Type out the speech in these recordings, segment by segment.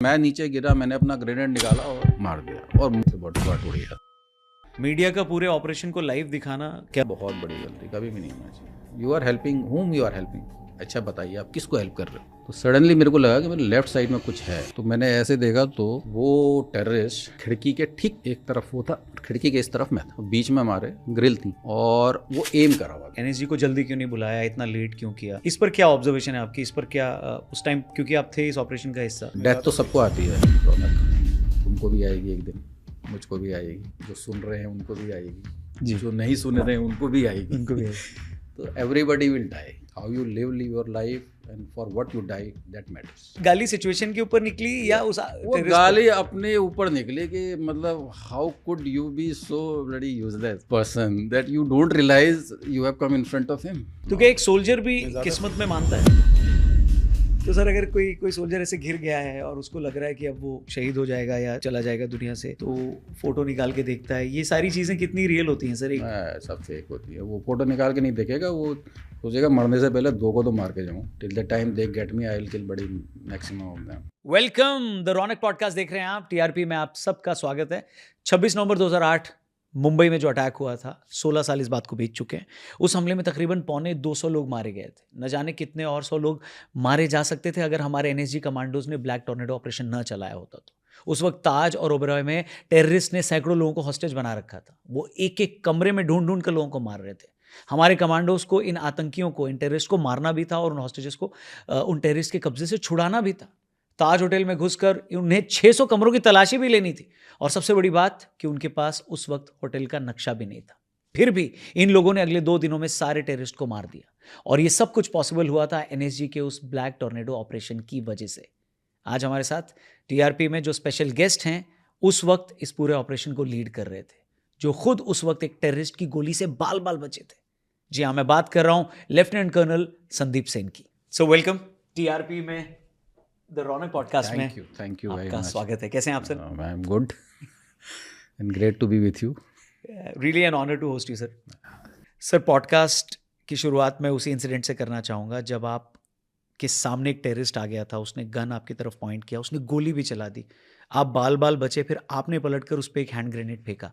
मैं नीचे गिरा, मैंने अपना ग्रेनेड निकाला और मार दिया और मुझसे बटुआ टूट गया। मीडिया का पूरे ऑपरेशन को लाइव दिखाना क्या बहुत बड़ी गलती, कभी भी नहीं होना चाहिए। You are helping whom you are helping, अच्छा बताइए आप किसको हेल्प कर रहे हो। तो सडनली मेरे को लगा कि मेरे लेफ्ट साइड में कुछ है, तो मैंने ऐसे देखा तो वो टेररिस्ट खिड़की के ठीक एक तरफ वो था, खिड़की के इस तरफ मैं था, बीच में हमारे ग्रिल थी और वो एम करा हुआ। एनएसजी को जल्दी क्यों नहीं बुलाया, इतना लेट क्यों किया, इस पर क्या ऑब्जर्वेशन है आपकी, इस पर क्या उस टाइम क्योंकि आप थे इस ऑपरेशन का हिस्सा। डेथ तो सबको आती है रौनक, तुमको भी आएगी एक दिन, मुझको भी आएगी, जो सुन रहे हैं उनको भी आएगी, जो नहीं सुन रहे हैं उनको भी आएगी, उनको भी तो everybody will die. How you live your life and for what you die, that matters. गाली सिचुएशन के ऊपर निकली या उस वो गाली अपने ऊपर निकली कि मतलब how could you be so bloody useless person that you don't realise you have come in front of him. तो क्या एक सोल्जर भी किस्मत में मानता है? तो सर अगर कोई सोल्जर ऐसे घिर गया है और उसको लग रहा है कि अब वो शहीद हो जाएगा या चला जाएगा दुनिया से, तो फोटो निकाल के देखता है, ये सारी चीजें कितनी रियल होती हैं सर? सब फेक होती है। वो फोटो निकाल के नहीं देखेगा, वो सोचेगा मरने से पहले दो को तो मार के जाऊं, till the time they get me I will kill बड़ी maximum of them. Welcome, the Raunak podcast देख रहे हैं आप, टीआरपी में आप सबका स्वागत है। 26 नवंबर 2008 मुंबई में जो अटैक हुआ था, 16 साल इस बात को बीत चुके हैं। उस हमले में तकरीबन 250 लोग मारे गए थे। न जाने कितने और 100 लोग मारे जा सकते थे अगर हमारे एनएसजी कमांडोज ने ब्लैक टॉर्नेडो ऑपरेशन न चलाया होता तो। उस वक्त ताज और ओबेरॉय में टेररिस्ट ने सैकड़ों लोगों को हॉस्टेज बना रखा था। वो एक एक कमरे में ढूंढ ढूंढ कर लोगों को मार रहे थे। हमारे कमांडोज को इन आतंकियों को, इन टेररिस्ट को मारना भी था और उन हॉस्टेजेस को उन टेररिस्ट के कब्जे से छुड़ाना भी था। ताज होटल में घुसकर उन्हें 600 कमरों की तलाशी भी लेनी थी और सबसे बड़ी बात कि उनके पास उस वक्त होटल का नक्शा भी नहीं था। फिर भी इन लोगों ने अगले 2 दिनों में सारे टेररिस्ट को मार दिया और ये सब कुछ पॉसिबल हुआ था एनएसजी के उस ब्लैक टॉर्नेडो ऑपरेशन की वजह से। आज हमारे साथ टीआरपी में जो स्पेशल गेस्ट हैं, उस वक्त इस पूरे ऑपरेशन को लीड कर रहे थे, जो खुद उस वक्त एक टेररिस्ट की गोली से बाल बाल बचे थे। जी हाँ, मैं बात कर रहा हूं लेफ्टिनेंट कर्नल संदीप सेन की। सो वेलकम टीआरपी में, द रौनक पॉडकास्ट में। थैंक यू आपका स्वागत है। कैसे हैं आप sir? I am good and great to be with you. Really an honour to host you sir. Sir, podcast की शुरुआत मैं उसी इंसिडेंट से करना चाहूँगा जब आप के सामने एक टेररिस्ट आ गया था, उसने गन आपकी तरफ पॉइंट किया, उसने गोली भी चला दी, आप बाल बाल बचे, फिर आपने पलटकर उस पर एक हैंड ग्रेनेड फेंका।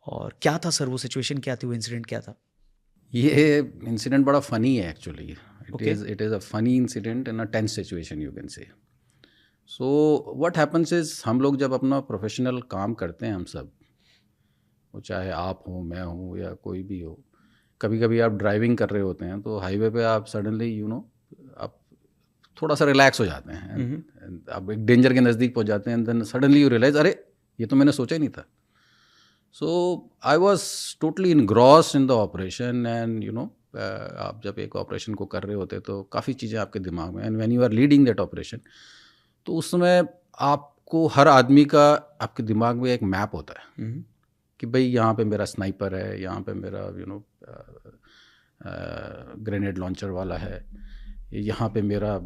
और क्या था सर वो सिचुएशन, क्या थी वो इंसिडेंट, क्या था? ये इंसिडेंट बड़ा फनी है actually. It is a funny incident in a tense situation you can say. So what happens is, हम लोग जब अपना प्रोफेशनल काम करते हैं, हम सब, वो चाहे आप हो, मैं हूँ या कोई भी हो, कभी कभी आप ड्राइविंग कर रहे होते हैं तो हाईवे पे आप सडनली आप थोड़ा सा रिलैक्स हो जाते हैं, आप एक डेंजर के नज़दीक पहुँच जाते हैं, देन सडनली यू रियलाइज अरे ये तो मैंने सोचा ही नहीं था। So I was totally engrossed in the operation and आप जब एक ऑपरेशन को कर रहे होते तो काफ़ी चीज़ें आपके दिमाग में, and when you are leading that operation, तो उस समय आपको हर आदमी का आपके दिमाग में एक मैप होता है कि भाई यहाँ पे मेरा स्नाइपर है, यहाँ पे मेरा ग्रेनेड लॉन्चर वाला है, यहाँ पे मेरा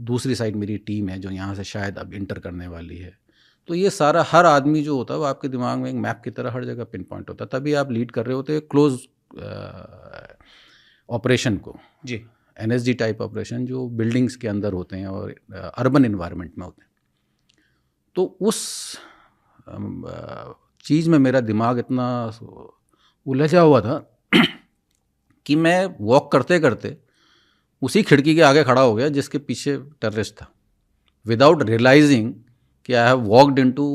दूसरी साइड मेरी टीम है जो यहाँ से शायद अब इंटर करने वाली है। तो ये सारा हर आदमी जो होता है वो आपके दिमाग में एक मैप की तरह हर जगह पिन पॉइंट होता है। तभी आप लीड कर रहे होते हैं क्लोज ऑपरेशन को जी, एनएसजी टाइप ऑपरेशन जो बिल्डिंग्स के अंदर होते हैं और अर्बन इन्वायरमेंट में होते हैं। तो उस चीज़ में मेरा दिमाग इतना उलझा हुआ था कि मैं वॉक करते करते उसी खिड़की के आगे खड़ा हो गया जिसके पीछे टेररिस्ट था, विदाउट रियलाइजिंग कि I have walked into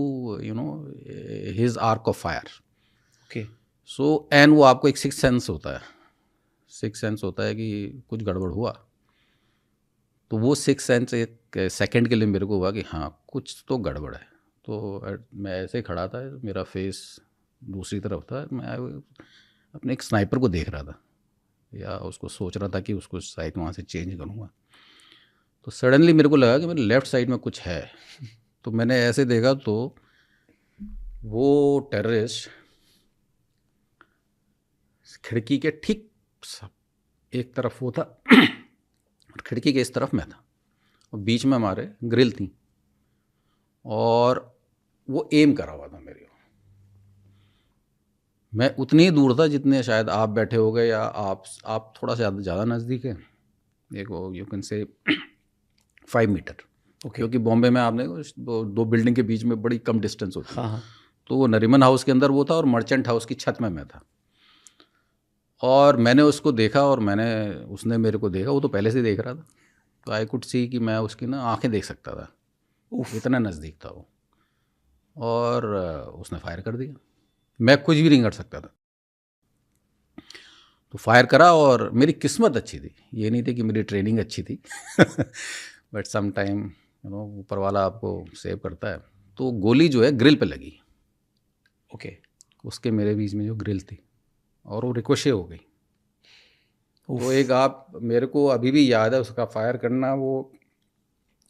his arc of fire. Okay, so and वो आपको एक सिक्स सेंस होता है कि कुछ गड़बड़ हुआ। तो वो सिक्स सेंस एक सेकंड के लिए मेरे को हुआ कि हाँ कुछ तो गड़बड़ है। तो मैं ऐसे खड़ा था, मेरा फेस दूसरी तरफ था, मैं अपने एक स्नाइपर को देख रहा था या उसको सोच रहा था कि उसको साइड वहाँ से चेंज करूँगा। तो सडनली मेरे को लगा कि मेरे लेफ़्ट साइड में कुछ है। तो मैंने ऐसे देखा तो वो टेररिस्ट खिड़की के ठीक एक तरफ वो था, खिड़की के इस तरफ मैं था और बीच में हमारे ग्रिल थी और वो एम करा हुआ था मेरे को। मैं उतनी ही दूर था जितने शायद आप बैठे हो गए या आप थोड़ा सा ज़्यादा नज़दीक है, एक वो यू कैन से 5 मीटर क्योंकि बॉम्बे में आपने वो 2 बिल्डिंग के बीच में बड़ी कम डिस्टेंस होती है। हाँ। तो वो नरीमन हाउस के अंदर वो था और मर्चेंट हाउस की छत में मैं था, और मैंने उसको देखा और उसने मेरे को देखा। वो तो पहले से देख रहा था, तो आई कुड सी कि मैं उसकी ना आंखें देख सकता था, इतना नज़दीक था वो। और उसने फायर कर दिया। मैं कुछ भी नहीं कर सकता था, तो फायर करा। और मेरी किस्मत अच्छी थी, ये नहीं थी कि मेरी ट्रेनिंग अच्छी थी बट सम टाइम ऊपर वाला आपको सेव करता है। तो गोली जो है ग्रिल पे लगी, ओके। उसके मेरे बीच में जो ग्रिल थी, और वो रिकोशे हो गई। तो एक आप मेरे को अभी भी याद है उसका फायर करना, वो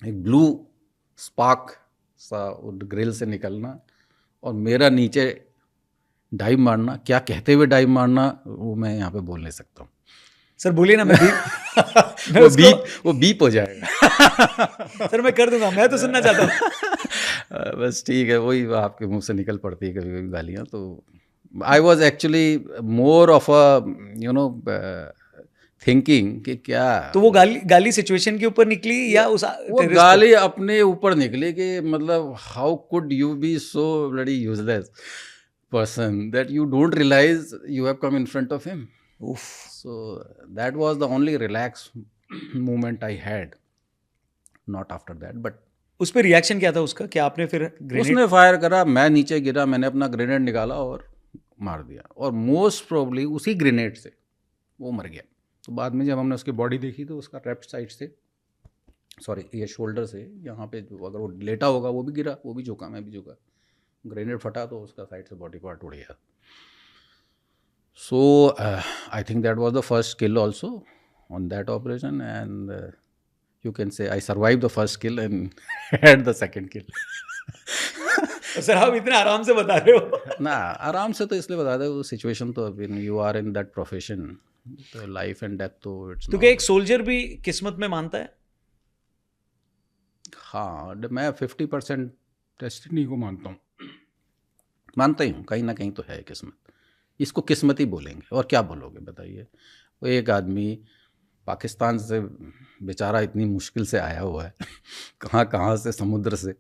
एक ब्लू स्पार्क सा ग्रिल से निकलना और मेरा नीचे डाइव मारना। क्या कहते हुए डाइव मारना वो मैं यहाँ पे बोल नहीं सकता हूँ। सर बोलिए ना, मैं बीप मैं वो बीप हो जाएगा सर मैं कर दूंगा, मैं तो सुनना चाहता हूँ। बस ठीक है, वही आपके मुंह से निकल पड़ती है कभी कभी गालियाँ। तो I was actually more of a thinking कि क्या, तो वो गाली सिचुएशन के ऊपर निकली या उस वो गाली अपने ऊपर निकली कि मतलब how could you be so bloody useless person that you don't realize you have come in front of him. Oof. So that was the only relaxed moment I had. Not after that, but उस पर reaction क्या था उसका? क्या आपने फिर grenade? उसने fire करा, मैं नीचे गिरा, मैंने अपना ग्रेनेड निकाला और मार दिया, और मोस्ट प्रोबली उसी ग्रेनेड से वो मर गया। तो बाद में जब हमने उसकी बॉडी देखी तो उसका लेफ्ट साइड से, सॉरी ये शोल्डर से यहाँ पे जो अगर वो लेटा होगा वो भी गिरा, वो भी झुका, मैं भी झुका, ग्रेनेड फटा तो उसका साइड से बॉडी पार्ट उड़ गया। So I think that was the first kill also on that operation, and you can say I survive the first kill and had the second kill. Sir आप इतने आराम से बता रहे हो। ना आराम से तो इसलिए बता दे, वो सिचुएशन तो अभी you are in that profession, तो लाइफ एंड डेथ तो इट्स तो क्या एक सोल्जर भी किस्मत में मानता है? हाँ, मैं 50% डेस्टिनी को मानता हूँ, मानता ही हूँ, कहीं ना कहीं तो है किस्मत। इसको किस्मत ही बोलेंगे, और क्या बोलोगे बताइए। वो एक आदमी पाकिस्तान से बेचारा इतनी मुश्किल से आया हुआ है कहाँ कहाँ से, समुद्र से,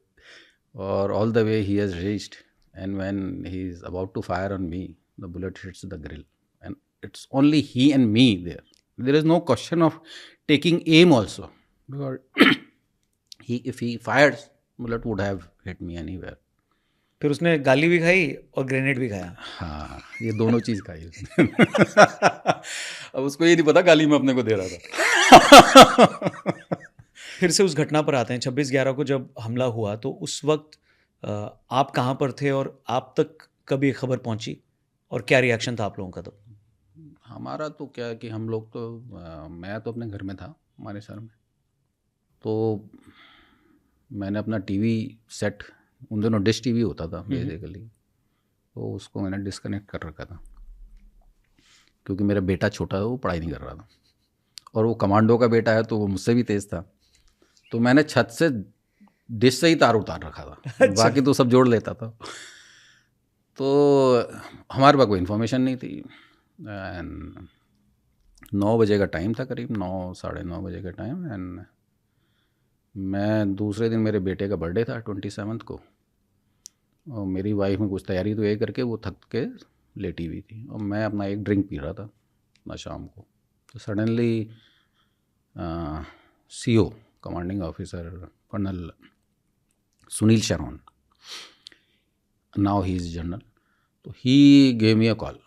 और all the way he has reached, and when he is about to fire on me the bullet hits the grill, and it's only he and me there is no question of taking aim also, because if he fired, bullet would have hit me anywhere. फिर उसने गाली भी खाई और grenade भी खाया। हाँ, ये दोनों चीज़ खाई उसने अब उसको ये नहीं पता गाली मैं अपने को दे रहा था फिर से उस घटना पर आते हैं। 26/11 को जब हमला हुआ तो उस वक्त आप कहाँ पर थे और आप तक कभी खबर पहुंची, और क्या रिएक्शन था आप लोगों का? तो हमारा तो क्या है कि हम लोग तो मैं तो अपने घर में था, हमारे शहर में। तो मैंने अपना टीवी सेट, उन दिनों डिश टीवी होता था बेसिकली, तो उसको मैंने डिस्कनेक्ट कर रखा था, क्योंकि मेरा बेटा छोटा है, वो पढ़ाई नहीं कर रहा था, और वो कमांडो का बेटा है तो वो मुझसे भी तेज़ था। तो मैंने छत से डिश से ही तार उतार रखा था अच्छा। बाकी तो सब जोड़ लेता था। तो हमारे पास कोई इन्फॉर्मेशन नहीं थी, एंड 9 बजे का टाइम था, करीब 9 साढ़े 9 बजे का टाइम, एंड मैं दूसरे दिन मेरे बेटे का बर्थडे था 27 को, और मेरी वाइफ में कुछ तैयारी तो ये करके वो थक के लेटी हुई थी, और मैं अपना एक ड्रिंक पी रहा था ना शाम को। तो suddenly CO commanding officer colonel Sunil Sheoran, now he is general, तो he gave me a call.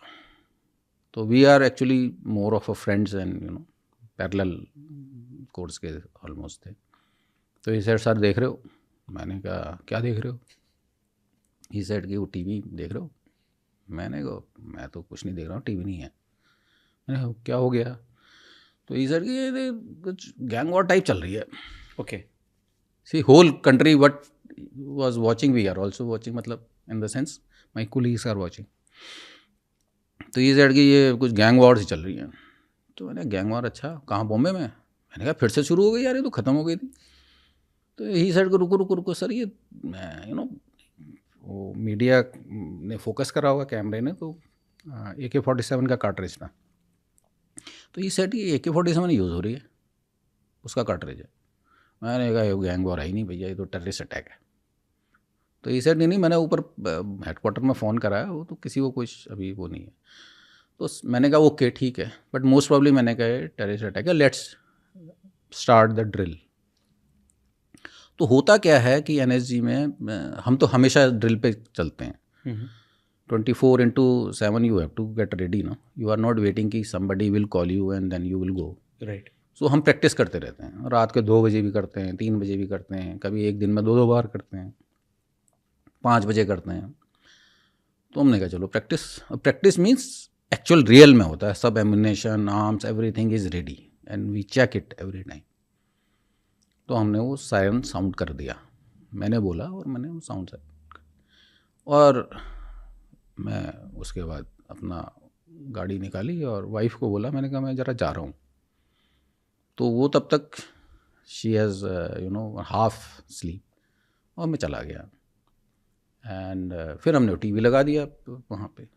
तो we are actually more of a friends and parallel course के ऑलमोस्ट थे। तो ही सेड सर देख रहे हो? मैंने कहा क्या देख रहे हो? ही सेड कि वो टीवी देख रहे हो? मैंने कहा मैं तो कुछ नहीं देख रहा हूँ, टीवी नहीं है। मैंने कहा क्या हो गया? तो ही सेड कि ये कुछ गैंग वॉर टाइप चल रही है। Okay. See whole country what was watching, we are also watching, मतलब in the sense my colleagues are watching. तो ये सेड कि ये कुछ गैंग वॉर ही चल रही है। तो मैंने गैंग वॉर, अच्छा कहाँ, बॉम्बे में? मैंने कहा फिर से शुरू हो गई यार, ये तो ख़त्म हो गई थी। तो ही साइड को रुको रुको रुको सर, ये वो मीडिया ने फोकस करा होगा कैमरे ने, तो AK-47 का कार्ट्रिज था। तो ये सेट ये AK-47 यूज़ हो रही है, उसका कार्ट्रिज है। मैंने कहा ये गैंग वॉर है ही नहीं भैया, ये तो टेररिस्ट अटैक है। तो ये सेड नहीं, मैंने ऊपर हेडक्वार्टर में फ़ोन करा है, वो तो किसी को कुछ अभी वो नहीं है। तो मैंने कहा ओके ठीक है, बट मोस्ट प्रॉब्ली मैंने कहा टेररिस्ट अटैक है, लेट्स स्टार्ट द ड्रिल। तो होता क्या है कि एनएसजी में हम तो हमेशा ड्रिल पे चलते हैं, 24/7 you have to get ready ना, यू आर नॉट वेटिंग कि somebody will call you and then you will go, right. So हम प्रैक्टिस करते रहते हैं, रात के 2 बजे भी करते हैं, 3 बजे भी करते हैं, कभी एक दिन में 2-2 बार करते हैं, 5 बजे करते हैं। तो हमने कहा चलो practice, practice means actual real में होता है, सब ammunition, arms, everything is ready and we check it every time. तो हमने वो सायरन साउंड कर दिया, मैंने बोला और मैंने वो साउंड कर, और मैं उसके बाद अपना गाड़ी निकाली और वाइफ को बोला, मैंने कहा मैं ज़रा जा रहा हूँ। तो वो तब तक शी हैज़ हाफ स्लीप, और मैं चला गया। एंड फिर हमने टीवी लगा दिया वहाँ पे,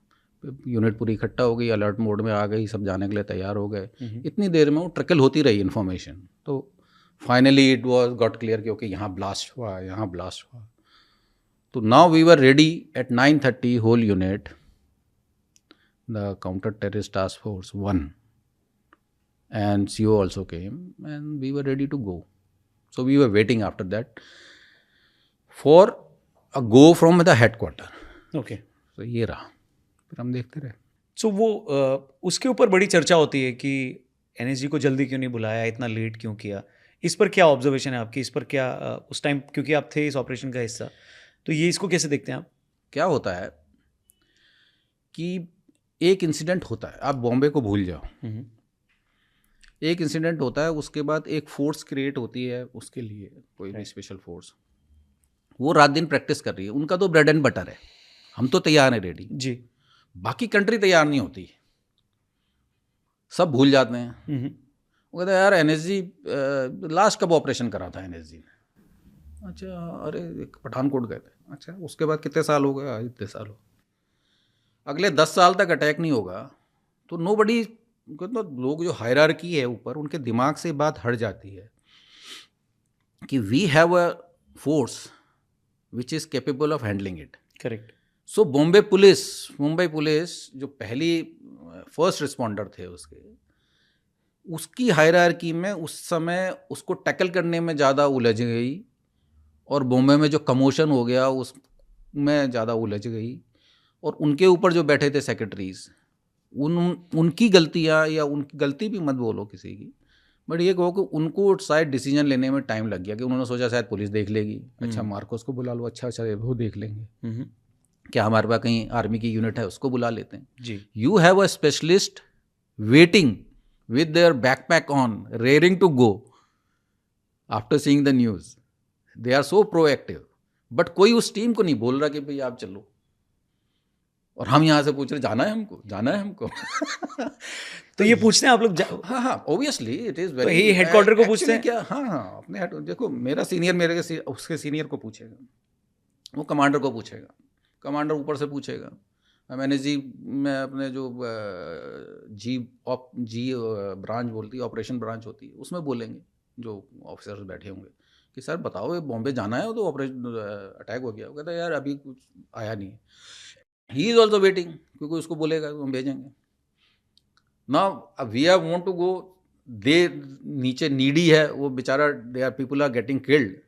यूनिट पूरी इकट्ठा हो गई, अलर्ट मोड में आ गई, सब जाने के लिए तैयार हो गए। इतनी देर में वो ट्रिकल होती रही इन्फॉर्मेशन, तो finally it was got clear कि ओके यहाँ ब्लास्ट हुआ, यहाँ ब्लास्ट हुआ। तो now we were ready at 9:30, whole unit, the counter terrorist task force 1 and CO also came and we were ready to go. So we were waiting after that for a go from the headquarter. Okay. So ये रहा, फिर हम देखते रहे। So वो उसके ऊपर बड़ी चर्चा होती है कि एनएसजी को जल्दी क्यों नहीं बुलाया, इतना लेट क्यों किया, इस पर क्या ऑब्जर्वेशन है आपकी, इस पर क्या उस टाइम, क्योंकि आप थे इस ऑपरेशन का हिस्सा, तो ये इसको कैसे देखते हैं आप? क्या होता है कि एक इंसिडेंट होता है, आप बॉम्बे को भूल जाओ, एक इंसिडेंट होता है, उसके बाद एक फोर्स क्रिएट होती है उसके लिए, कोई भी स्पेशल फोर्स, वो रात दिन प्रैक्टिस कर रही है, उनका तो ब्रेड एंड बटर है, हम तो तैयार हैं रेडी जी। बाकी कंट्री तैयार नहीं होती, सब भूल जाते हैं। वो कहते हैं यार एनएसजी लास्ट कब ऑपरेशन करा था एनएसजी ने, अच्छा अरे एक पठानकोट गए थे, अच्छा उसके बाद कितने साल हो गए, इतने साल हो, अगले 10 साल तक अटैक नहीं होगा, तो नोबडी, तो लोग जो हायरार्की है ऊपर, उनके दिमाग से बात हट जाती है कि we have a force which is capable of handling it. Correct. So Mumbai police जो पहली फर्स्ट रिस्पॉन्डर थे उसकी हायरार्की में उस समय उसको टैकल करने में ज़्यादा उलझ गई, और बॉम्बे में जो कमोशन हो गया उसमें ज़्यादा उलझ गई, और उनके ऊपर जो बैठे थे सेक्रेटरीज, उनकी गलतियाँ, या उनकी गलती भी मत बोलो किसी की, बट ये कहो कि उनको शायद डिसीजन लेने में टाइम लग गया, कि उन्होंने सोचा शायद पुलिस देख लेगी, अच्छा मार्कोस को बुला लो, अच्छा वो देख लेंगे, क्या हमारे पास कहीं आर्मी की यूनिट है उसको बुला लेते हैं जी। You have a specialist waiting with their backpack on, raring to go after seeing the news. They are so proactive. But कोई उस टीम को नहीं बोल रहा कि भाई आप चलो, और हम यहाँ से पूछ रहे जाना है हमको तो ये पूछते हैं आप लोग? हाँ ऑब्वियसली इट इज़ तो वेरी, ये हेडक्वार्टर को पूछते हैं क्या? हाँ अपने देखो, मेरा सीनियर मेरे उसके सीनियर को पूछेगा, वो कमांडर को पूछेगा, कमांडर ऊपर से पूछेगा, मैंने जी मैं अपने जो जी ब्रांच बोलती है, ऑपरेशन ब्रांच होती है, उसमें बोलेंगे जो ऑफिसर्स बैठे होंगे कि सर बताओ ये बॉम्बे जाना है, तो ऑपरेशन अटैक हो गया, वो कहता है यार अभी कुछ आया नहीं है, ही इज़ ऑल्सो वेटिंग, क्योंकि उसको बोलेगा तो हम भेजेंगे ना, we are want to go, they नीचे नीडी है वो बेचारा, they are people are getting killed,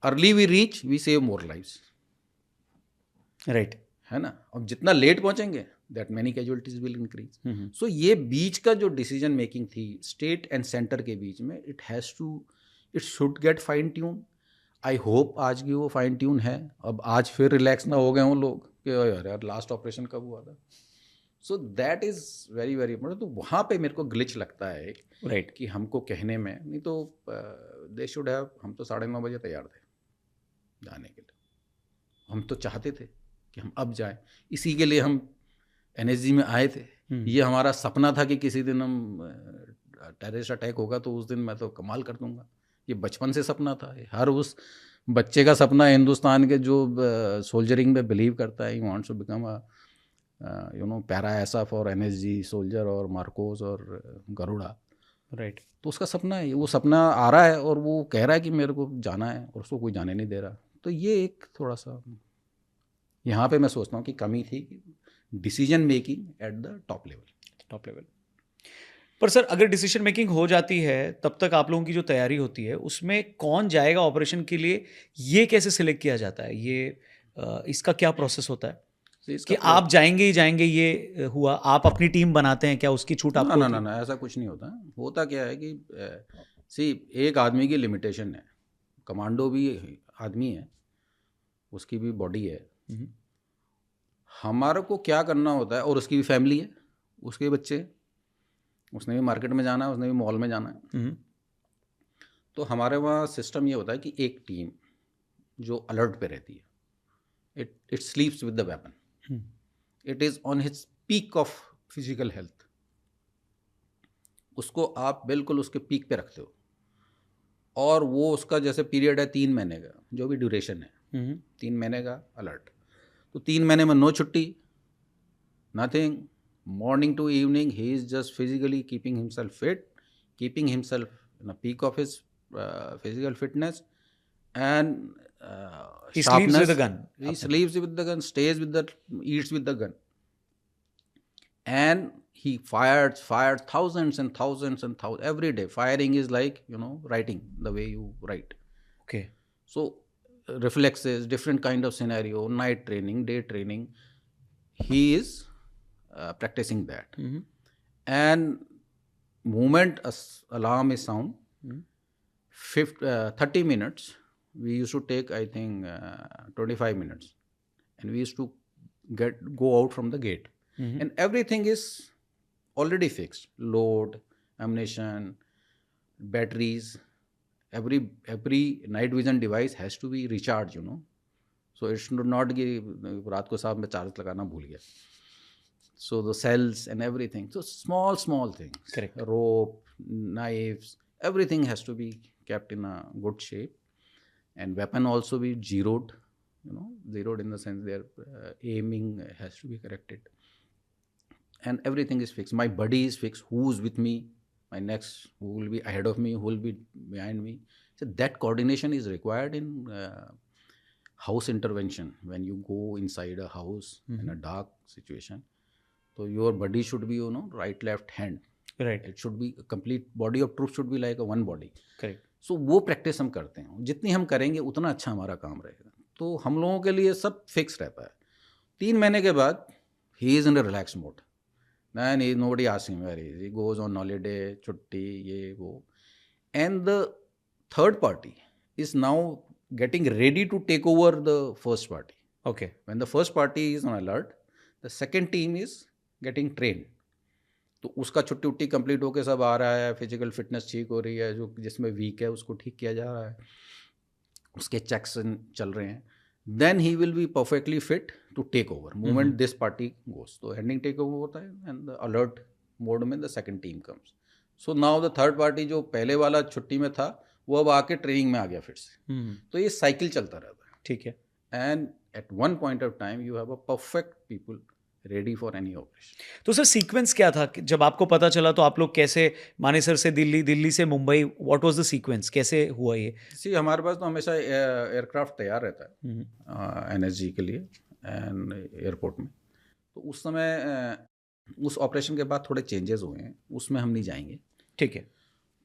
early we reach we save more lives, right, है ना, अब जितना लेट पहुंचेंगे that many casualties will increase. So ये बीच का जो डिसीजन मेकिंग थी स्टेट एंड सेंटर के बीच में, it should get fine tune. I hope आज की वो फाइन ट्यून है, अब आज फिर रिलैक्स ना हो गए हों लोग कि यार लास्ट ऑपरेशन कब हुआ था, so that is very very important. तो वहाँ पे मेरे को ग्लिच लगता है राइट कि हमको कहने में, नहीं तो दे शुड हैव, हम तो 9:30 बजे तैयार थे जाने के लिए, हम तो चाहते थे कि हम अब जाएं, इसी के लिए हम एनएसजी में आए थे, ये हमारा सपना था कि किसी दिन हम टेररिस्ट अटैक होगा तो उस दिन मैं तो कमाल कर दूंगा, ये बचपन से सपना था, हर उस बच्चे का सपना है हिंदुस्तान के जो सोल्जरिंग में बिलीव करता है, he wants to become a para SF और एनएसजी सोल्जर और मार्कोस और गरुड़ा। राइट। तो उसका सपना है, वो सपना आ रहा है और वो कह रहा है कि मेरे को जाना है और उसको कोई जाने नहीं दे रहा। तो ये एक थोड़ा सा यहाँ पे मैं सोचता हूँ कि कमी थी decision making at the top level. पर सर अगर डिसीजन मेकिंग हो जाती है तब तक आप लोगों की जो तैयारी होती है उसमें कौन जाएगा ऑपरेशन के लिए, ये कैसे सिलेक्ट किया जाता है, ये इसका क्या प्रोसेस होता है तो इसका कि आप जाएंगे ही जाएंगे, ये हुआ आप अपनी टीम बनाते हैं क्या, उसकी छूट ना आपको ना होती ना है? ना ऐसा कुछ नहीं होता। होता क्या है कि सी एक आदमी की लिमिटेशन है। कमांडो भी आदमी है, उसकी भी बॉडी है। हम्म, हमारे को क्या करना होता है, और उसकी भी फैमिली है, उसके बच्चे हैं, उसने भी मार्केट में जाना है, उसने भी मॉल में जाना है। हम्म, तो हमारे वहाँ सिस्टम ये होता है कि एक टीम जो अलर्ट पे रहती है, it स्लीप्स with the weapon, hmm, it is on his peak of physical health. उसको आप बिल्कुल उसके पीक पे रखते हो, और वो उसका जैसे पीरियड है 3 महीने का, जो भी ड्यूरेशन है हम्म, 3 महीने का अलर्ट। तो 3 महीने में नो छुट्टी, nothing, morning to evening he is just physically keeping himself fit, keeping himself in a peak of his physical fitness and he sleeps with a sharpness. gun He आपने sleeps with the gun, stays with the, eats with the gun, and he fired thousands and thousands and thousands every day. Firing is like, writing, the way you write. Okay So reflexes, different kind of scenario, night training, day training, he is practicing that. And moment alarm is sound, 30 minutes, we used to take, I think, 25 minutes, and we used to go out from the gate, and everything is already fixed: load, ammunition, batteries, every night vision device has to be recharged, so it should not give रात को साहब मैं charge लगाना भूल गया, so the cells and everything, so small things. Correct. Rope, knives, everything has to be kept in a good shape, and weapon also be zeroed, zeroed in the sense their aiming has to be corrected, and everything is fixed. My buddy is fixed, who's with me, my next, who will be ahead of me, who will be behind me. So that coordination is required in house intervention. When you go inside a house in a dark situation, so your buddy should be, right, left hand, right it should be a complete body of troop, should be like a one body. Correct so वो practice हम करते हैं, जितनी हम करेंगे उतना अच्छा हमारा काम रहेगा। तो हम लोगों के लिए सब फिक्स रहता है। 3 महीने के बाद he is in a relax mode, नहीं, nobody asking where he is, he goes on holiday, छुट्टी, ये वो। And the third party is now getting ready to take over the first party. Okay When the first party is on alert, the second team is getting trained. तो उसका छुट्टी उट्टी complete होकर सब आ रहा है, फिजिकल फिटनेस ठीक हो रही है, जो जिसमें वीक है उसको ठीक किया जा रहा है, उसके चेक्स चल रहे हैं, then he will be perfectly fit to take over moment this party goes. तो हैंडिंग टेक ओवर होता है, एंड द अलर्ट मोड में the second team comes. So now the third party जो पहले वाला छुट्टी में था, वो अब आके ट्रेनिंग में आ गया फिर से। तो ये साइकिल चलता रहता है, ठीक है। And at one point of time you have a perfect people ready for any operation. तो सर सीक्वेंस क्या था कि जब आपको पता चला तो आप लोग कैसे, मानेसर से दिल्ली, दिल्ली से Mumbai, what was the sequence, कैसे हुआ ये? सी हमारे पास तो हमेशा एयरक्राफ्ट तैयार रहता है एनएसजी के लिए एंड एयरपोर्ट में। तो उस समय उस ऑपरेशन के बाद थोड़े चेंजेस हुए हैं, उसमें हम नहीं जाएंगे। ठीक है।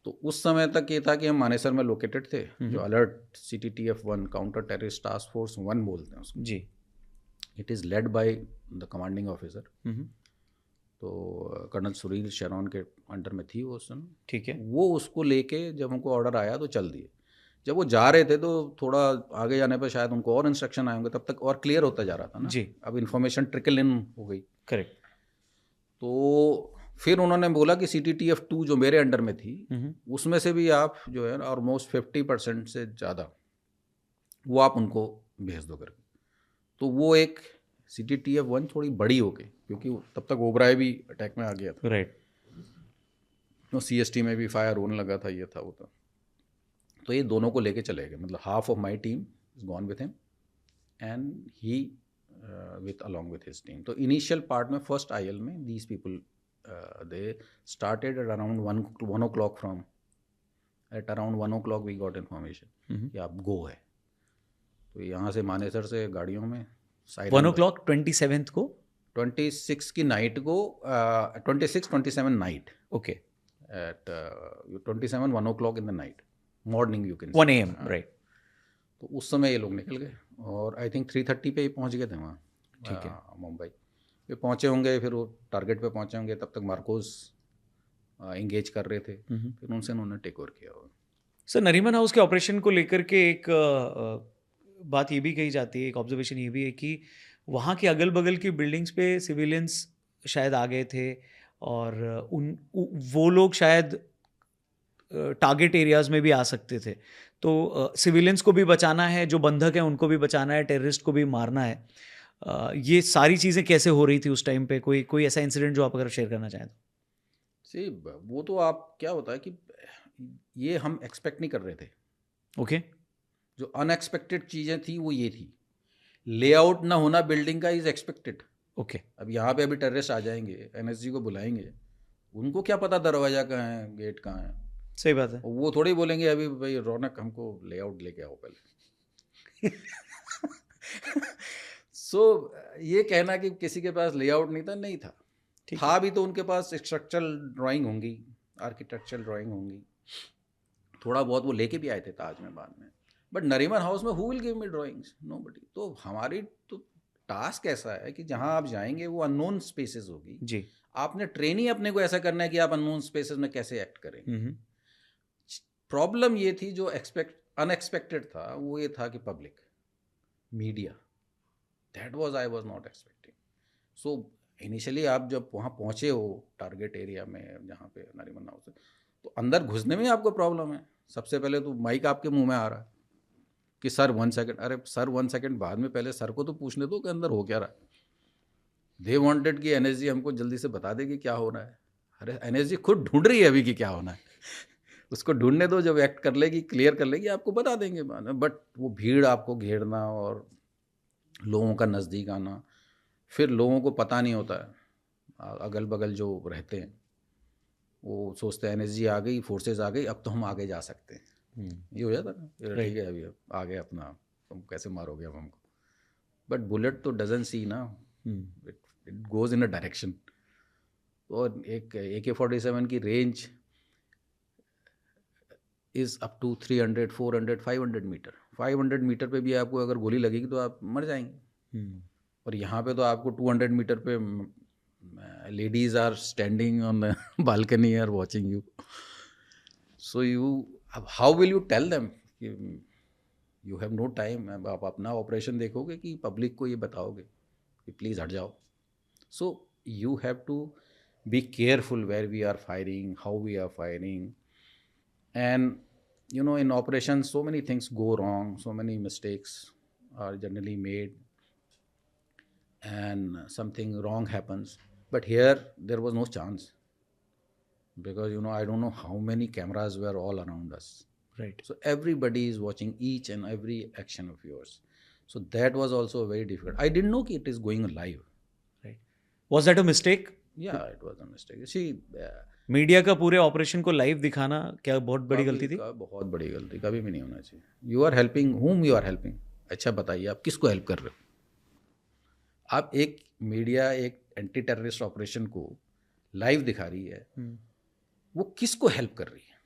तो उस समय तक ये था कि हम मानेसर में लोकेटेड थे, जो alert CTTF-1 counter terrorist task force 1 बोलते हैं उसको। जी। It is led by the commanding officer. तो कर्नल सुनील शेरॉन के अंडर में थी वो उस समय। ठीक है। वो उसको लेके जब हमको ऑर्डर आया तो चल दिए। जब वो जा रहे थे तो थोड़ा आगे जाने पर शायद उनको और इंस्ट्रक्शन आए होंगे, तब तक और क्लियर होता जा रहा था ना जी। अब इन्फॉर्मेशन ट्रिकल इन हो गई। करेक्ट। तो फिर उन्होंने बोला कि CTTF-2 जो मेरे अंडर में थी, उसमें से भी आप जो है ऑलमोस्ट 50% से ज़्यादा वो आप उनको भेज दो करके। तो वो एक CTTF-1 थोड़ी बड़ी हो गई, क्योंकि तब तक ओबराय भी अटैक में आ गया था। राइट। तो CST में भी फायर होने लगा था, ये था वो था। तो ये दोनों को लेके चले गए, मतलब half of my team is gone with him and he with along with his team. तो इनिशियल पार्ट में फर्स्ट IL में these people they started at around 1 o'clock from. At around 1 o'clock we got information कि आप गो है. तो यहाँ से मानेसर से गाड़ियों में 1 o'clock 27th को 26 की नाइट को 26-27 night. Okay. At 27 1 o'clock in the night morning you can 1 AM right. तो उस समय ये लोग निकल गए और आई थिंक 3:30 पे ही पहुंच गए थे वहाँ. ठीक है. मुंबई पे पहुँचे होंगे, फिर वो टारगेट पे पहुँचे होंगे, तब तक मार्कोस इंगेज कर रहे थे. फिर उनसे उन्होंने टेक ओवर किया होगा. सर नरीमन हाउस के ऑपरेशन को लेकर के एक बात ये भी कही जाती है, एक ऑब्जर्वेशन ये भी है कि वहाँ के अगल बगल की बिल्डिंग्स पे सिविलियंस शायद आ गए थे और वो लोग शायद टारगेट एरियाज में भी आ सकते थे. तो सिविलियंस को भी बचाना है, जो बंधक हैं उनको भी बचाना है, टेररिस्ट को भी मारना है. ये सारी चीज़ें कैसे हो रही थी उस टाइम पे? कोई ऐसा इंसिडेंट जो आप अगर शेयर करना चाहें तो. सी वो तो आप क्या होता है कि ये हम एक्सपेक्ट नहीं कर रहे थे. ओके. जो अनएक्सपेक्टेड चीज़ें थी वो ये थी. लेआउट ना होना बिल्डिंग का इज एक्सपेक्टेड. ओके. अब यहाँ पे अभी टेररिस्ट आ जाएंगे, एनएसजी को बुलाएंगे, उनको क्या पता दरवाजा कहाँ है, गेट कहाँ है. सही बात है. वो थोड़ी बोलेंगे अभी भाई रौनक हमको लेआउट लेके आओ पहले. सो ये कहना कि किसी के पास लेआउट नहीं था. था भी तो उनके पास स्ट्रक्चरल ड्राइंग होंगी, आर्किटेक्चरल ड्राइंग होंगी, थोड़ा बहुत वो लेके भी आए थे ताज में बाद में. बट नरीमन हाउस में who will give me drawings? Nobody. तो हमारी तो टास्क ऐसा है कि जहाँ आप जाएंगे वो अननोन स्पेसेस होगी जी. आपने ट्रेन ही अपने को ऐसा करना है कि आप अननोन स्पेसेस में कैसे एक्ट करें. प्रॉब्लम ये थी जो अनएक्सपेक्टेड था, वो ये था कि public media, that was I was not expecting. So initially आप जब वहाँ पहुँचे हो टारगेट एरिया में जहाँ पे नरीमन हाउस है, तो अंदर घुसने में आपको प्रॉब्लम है. सबसे पहले तो माइक आपके मुंह में आ रहा है कि सर 1 सेकेंड. अरे सर 1 सेकेंड बाद में, पहले सर को तो पूछने दो कि अंदर हो क्या रहा है. दे वांटेड कि एनएसजी हमको जल्दी से बता दे कि क्या हो रहा है. अरे एनएसजी खुद ढूंढ रही है अभी कि क्या होना है. उसको ढूंढने दो, जब एक्ट कर लेगी, क्लियर कर लेगी, आपको बता देंगे बाद में. बट वो भीड़ आपको घेरना और लोगों का नज़दीक आना, फिर लोगों को पता नहीं होता है, अगल बगल जो रहते हैं वो सोचते हैं एनएसजी आ गई, फोर्सेस आ गई, अब तो हम आगे जा सकते हैं. ये हो जाता है, ठीक है अभी आ गए अपना, तुम कैसे मारोगे अब हमको. बट बुलेट तो डजंट सी ना, it goes in a direction. और एक AK-47 की range is up to 300, 400, 500 metre. 500 metre पे भी आपको अगर गोली लगेगी तो आप मर जाएंगे. और यहाँ पे तो आपको 200 मीटर पे ladies are standing on the balcony are watching you. So you, अब how will you tell them कि यू हैव नो टाइम. आप अपना ऑपरेशन देखोगे कि पब्लिक को ये बताओगे कि प्लीज़ हट जाओ. So you have to be careful where we are firing, how we are firing. And you know, in operations so many things go wrong, so many mistakes are generally made and something wrong happens. But here there was no chance, because you know, I don't know how many cameras were all around us. Right. So everybody is watching each and every action of yours. So that was also very difficult. I didn't know that it is going live. Right. Was that a mistake? Yeah, it was a mistake. See, media का पूरे operation को live दिखाना क्या बहुत बड़ी गलती थी? बहुत बड़ी गलती, कभी भी नहीं होना चाहिए. You are helping, whom you are helping. अच्छा बताइए आप किसको हेल्प कर रहे हो? आप एक मीडिया एक एंटी टेररिस्ट ऑपरेशन को लाइव दिखा रही है, वो किसको हेल्प कर रही है?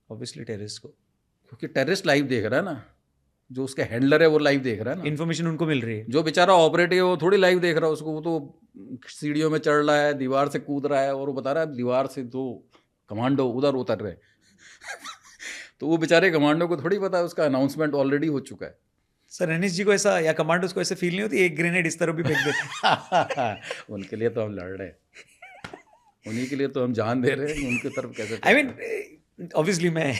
ऑब्वियसली टेररिस्ट को, क्योंकि टेररिस्ट लाइव देख रहा है ना, जो उसका हैंडलर है वो लाइव देख रहा है ना, इन्फॉर्मेशन उनको मिल रही है. जो बेचारा ऑपरेटिव है वो थोड़ी लाइव देख रहा है उसको. वो तो सीढ़ियों में चढ़ रहा है, दीवार से कूद रहा है और वो बता रहा है दीवार से तो कमांडो उधर उतर रहे. तो वो बेचारे कमांडो को थोड़ी पता है, उसका अनाउंसमेंट ऑलरेडी हो चुका है. सर एनएसजी को ऐसा या कमांडोज को ऐसे फील नहीं होती एक ग्रेनेड इस तरह भी फेंक देते? उनके लिए तो हम लड़ रहे हैं, उन्हीं के लिए तो हम जान दे रहे हैं, उनकी तरफ कैसे? आई मीन ऑब्वियसली मैं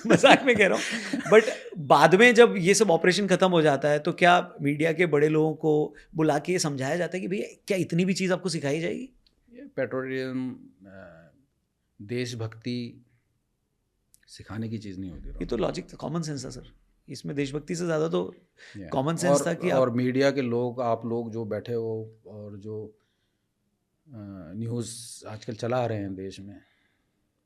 मजाक में कह रहा हूँ, बट बाद में जब ये सब ऑपरेशन खत्म हो जाता है तो क्या मीडिया के बड़े लोगों को बुला के ये समझाया जाता है कि भैया क्या इतनी भी चीज़ आपको सिखाई जाएगी? ये पेट्रोलियम देशभक्ति सिखाने की चीज़ नहीं होती. ये तो लॉजिक था, कॉमन सेंस था सर. इसमें देशभक्ति से ज़्यादा तो कॉमन सेंस था कि और मीडिया के लोग, आप लोग जो बैठे हो और जो न्यूज़ आजकल चला रहे हैं देश में,